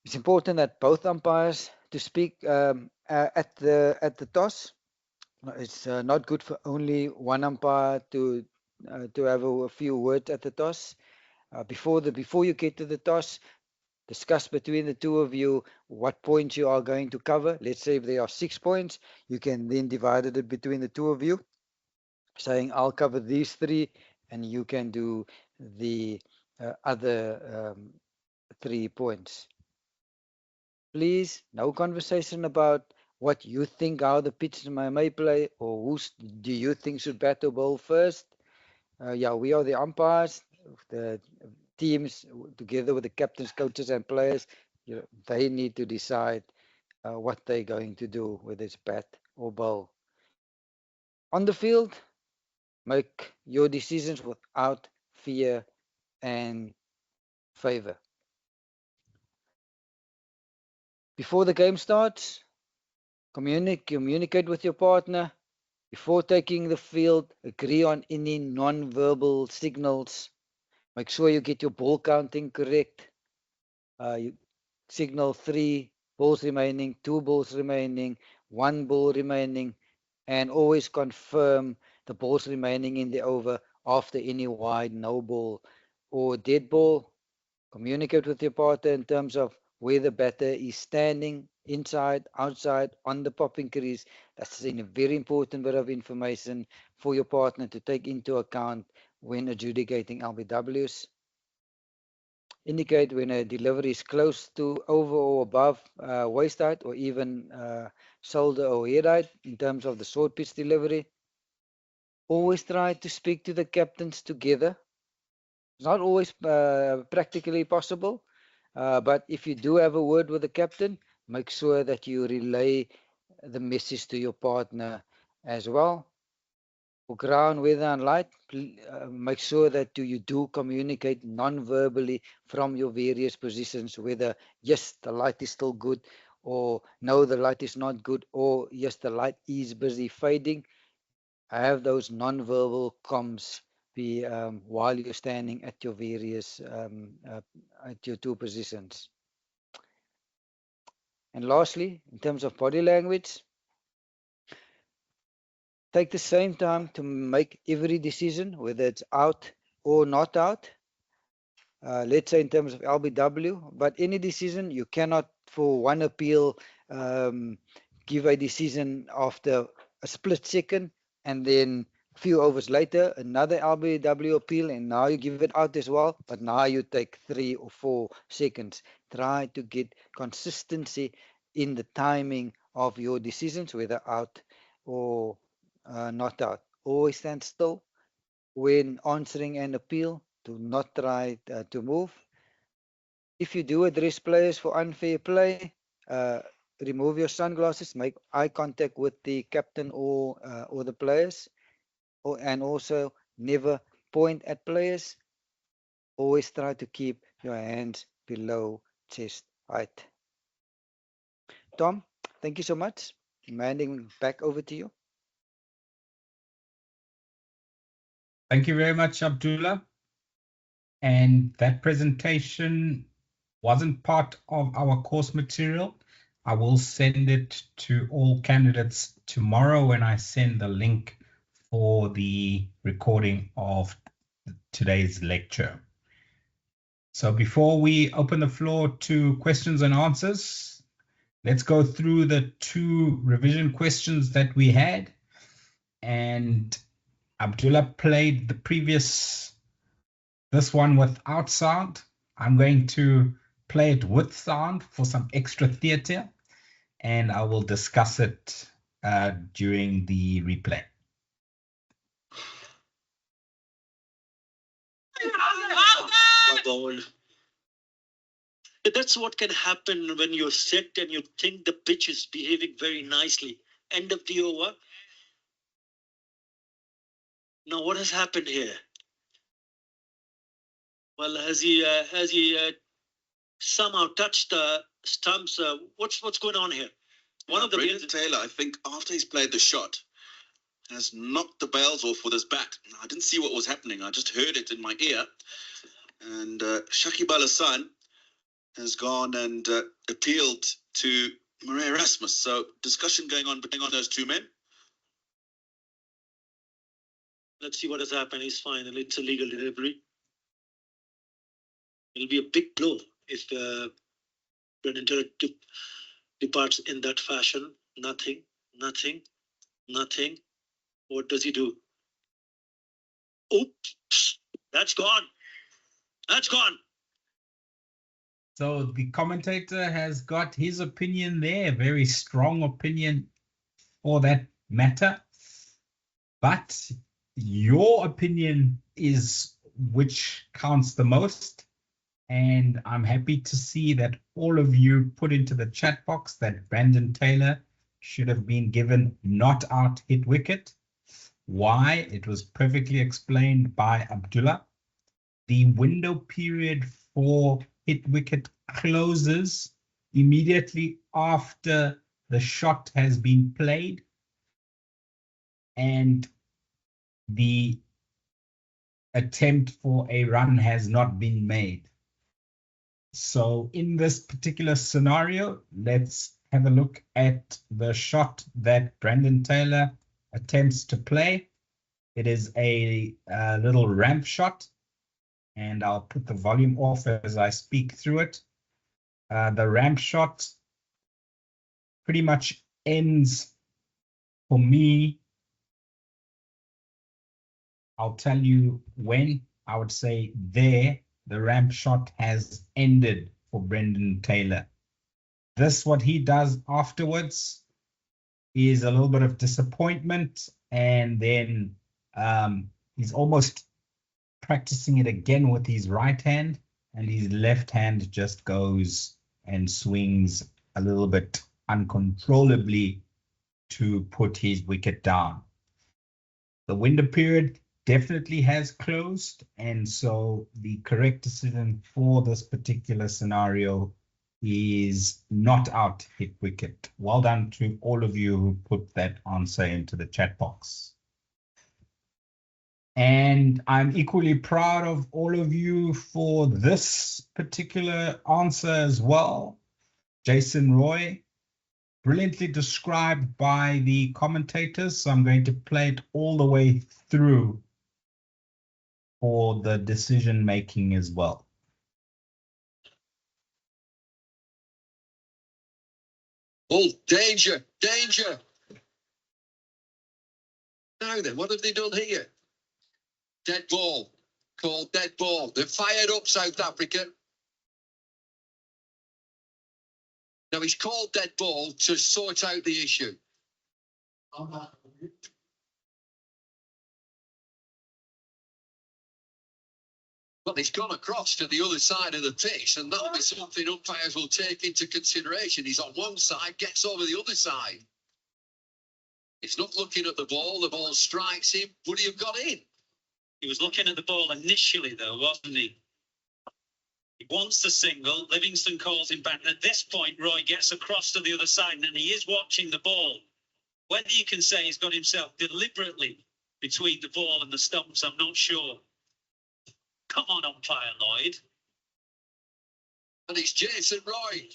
It's important that both umpires to speak at the toss. It's not good for only one umpire to have a few words at the toss. Before you get to the toss, discuss between the two of you what points you are going to cover. Let's say if there are 6 points, you can then divide it between the two of you, saying I'll cover these 3 and you can do the other 3 points. Please, no conversation about what you think how the pitch may play or who do you think should bat or bowl first. Yeah, we are the umpires, the teams together with the captains, coaches and players. They need to decide what they're going to do, whether it's bat or bowl. On the field, make your decisions without fear and favor. Before the game starts, communicate with your partner. Before taking the field, agree on any non-verbal signals. Make sure you get your ball counting correct. You signal 3 balls remaining, 2 balls remaining, 1 ball remaining, and always confirm the balls remaining in the over after any wide, no ball, or dead ball. Communicate with your partner in terms of where the batter is standing, inside, outside, on the popping crease. That's a very important bit of information for your partner to take into account when adjudicating LBWs. Indicate when a delivery is close to, over or above waist height, or even shoulder or head height in terms of the short pitch delivery. Always try to speak to the captains together. It's not always practically possible, but if you do have a word with the captain, make sure that you relay the message to your partner as well. For ground, weather and light, make sure that you do communicate non-verbally from your various positions, whether yes, the light is still good, or no, the light is not good, or yes, the light is busy fading. Have those non-verbal comms be while you're standing at your various at your 2 positions. And lastly, in terms of body language, Take the same time to make every decision, whether it's out or not out. Let's say in terms of LBW, but any decision you cannot, for one appeal, give a decision after a split second, and then a few overs later another LBW appeal, and now you give it out as well, but now you take 3 or 4 seconds. Try to get consistency in the timing of your decisions, whether out or not out. Always stand still when answering an appeal. Do not try to move. If you do address players for unfair play, remove your sunglasses, make eye contact with the captain or the players, and also never point at players. Always try to keep your hands below chest height. Tom, thank you so much. Handing back over to you. Thank you very much, Abdullah. And that presentation wasn't part of our course material. I will send it to all candidates tomorrow when I send the link for the recording of today's lecture. So before we open the floor to questions and answers, let's go through the 2 revision questions that we had. And Abdullah played this one without sound. I'm going to play it with sound for some extra theatre, and I will discuss it during the replay. Ball. That's what can happen when you're set and you think the pitch is behaving very nicely. End of the over. Now what has happened here? Well, has he somehow touched the stumps? What's going on here? One of the Brendan Taylor, I think, after he's played the shot, has knocked the bails off with his bat. I didn't see what was happening. I just heard it in my ear. And Shakib Al Hassan has gone and appealed to Murray Erasmus. So discussion going on between those 2 men. Let's see what has happened. He's fine. It's a legal delivery. It'll be a big blow if Brendan Taylor departs in that fashion. Nothing. What does he do? Oops, that's gone. So the commentator has got his opinion there, very strong opinion for that matter. But your opinion is which counts the most. And I'm happy to see that all of you put into the chat box that Brendan Taylor should have been given not out hit wicket. Why? It was perfectly explained by Abdullah. The window period for hit wicket closes immediately after the shot has been played and the attempt for a run has not been made. So in this particular scenario, let's have a look at the shot that Brendan Taylor attempts to play. It is a little ramp shot, and I'll put the volume off as I speak through it. The ramp shot pretty much ends, for me, I'll tell you when. I would say there, the ramp shot has ended for Brendan Taylor. This, what he does afterwards, is a little bit of disappointment, and then he's almost practicing it again with his right hand, and his left hand just goes and swings a little bit uncontrollably to put his wicket down. The window period definitely has closed, and so the correct decision for this particular scenario is not out hit wicket. Well done to all of you who put that answer into the chat box. And I'm equally proud of all of you for this particular answer as well. Jason Roy, brilliantly described by the commentators. So I'm going to play it all the way through for the decision making as well. Oh, danger, danger. Now then, what have they done here? Dead ball. Called dead ball. They're fired up, South Africa. Now he's called dead ball to sort out the issue. Well, he's gone across to the other side of the pitch, and that'll be something umpires will take into consideration. He's on one side, gets over the other side. He's not looking at the ball strikes him. Would he have got in? He was looking at the ball initially, though, wasn't he? He wants the single. Livingston calls him back. At this point, Roy gets across to the other side, and he is watching the ball. Whether you can say he's got himself deliberately between the ball and the stumps, I'm not sure. Come on, umpire Lloyd. And it's Jason Roy.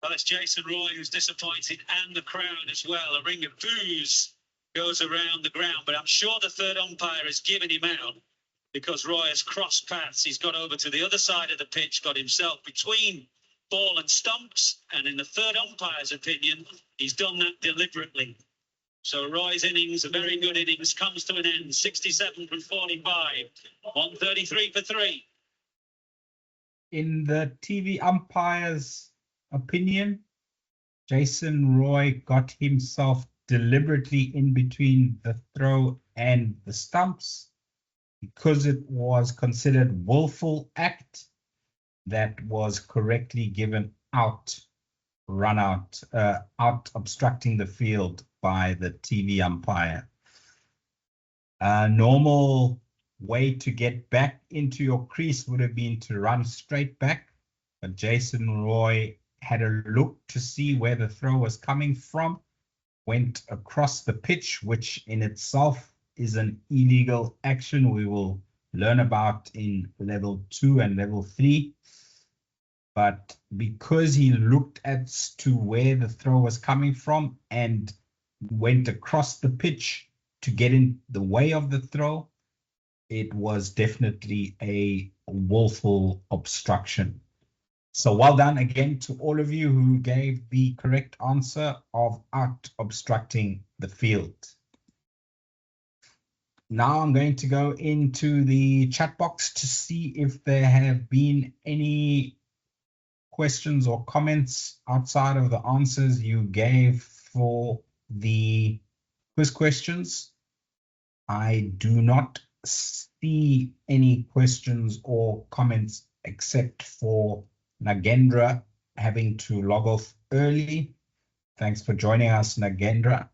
Well, it's Jason Roy who's disappointed, and the crowd as well. A ring of boos goes around the ground, but I'm sure the third umpire has given him out because Roy has crossed paths. He's got over to the other side of the pitch, got himself between ball and stumps, and in the third umpire's opinion, he's done that deliberately. So Roy's innings, a very good innings, comes to an end. 67 from 45, 133 for 3. In the TV umpire's opinion, Jason Roy got himself deliberately in between the throw and the stumps because it was considered willful act that was correctly given out, run out, out obstructing the field by the TV umpire. A normal way to get back into your crease would have been to run straight back, but Jason Roy had a look to see where the throw was coming from, went across the pitch, which in itself is an illegal action we will learn about in level 2 and level 3. But because he looked as to where the throw was coming from and went across the pitch to get in the way of the throw, it was definitely a willful obstruction. So well done again to all of you who gave the correct answer of out obstructing the field. Now I'm going to go into the chat box to see if there have been any questions or comments outside of the answers you gave for the quiz questions. I do not see any questions or comments except for Nagendra having to log off early. Thanks for joining us, Nagendra.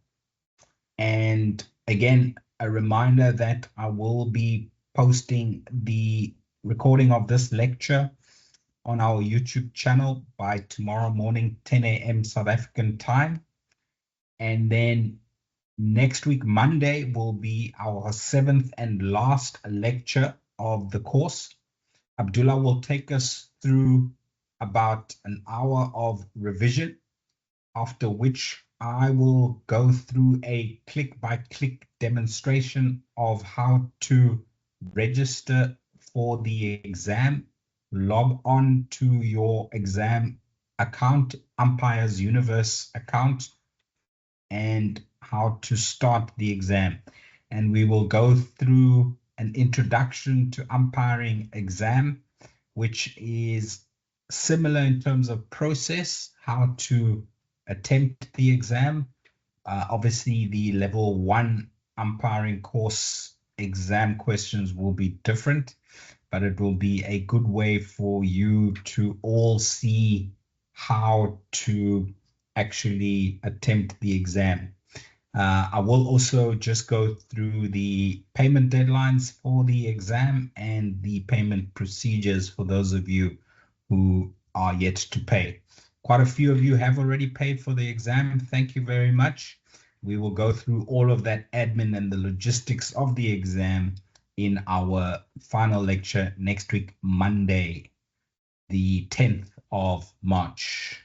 And again, a reminder that I will be posting the recording of this lecture on our YouTube channel by tomorrow morning, 10 a.m. South African time. And then next week, Monday, will be our 7th and last lecture of the course. Abdullah will take us through about an hour of revision, after which I will go through a click-by-click demonstration of how to register for the exam, log on to your exam account, Umpires Universe account, and how to start the exam. And we will go through an introduction to umpiring exam, which is similar in terms of process, how to attempt the exam. Obviously, the level 1 umpiring course exam questions will be different, but it will be a good way for you to all see how to actually attempt the exam. I will also just go through the payment deadlines for the exam and the payment procedures for those of you who are yet to pay. Quite a few of you have already paid for the exam. Thank you very much. We will go through all of that admin and the logistics of the exam in our final lecture next week, Monday, the 10th of March.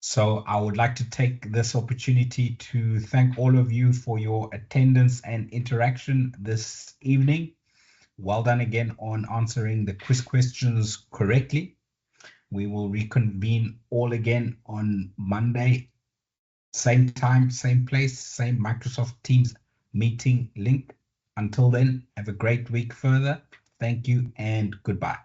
So I would like to take this opportunity to thank all of you for your attendance and interaction this evening. Well done again on answering the quiz questions correctly. We will reconvene all again on Monday, same time, same place, same Microsoft Teams meeting link. Until then, have a great week further. Thank you and goodbye.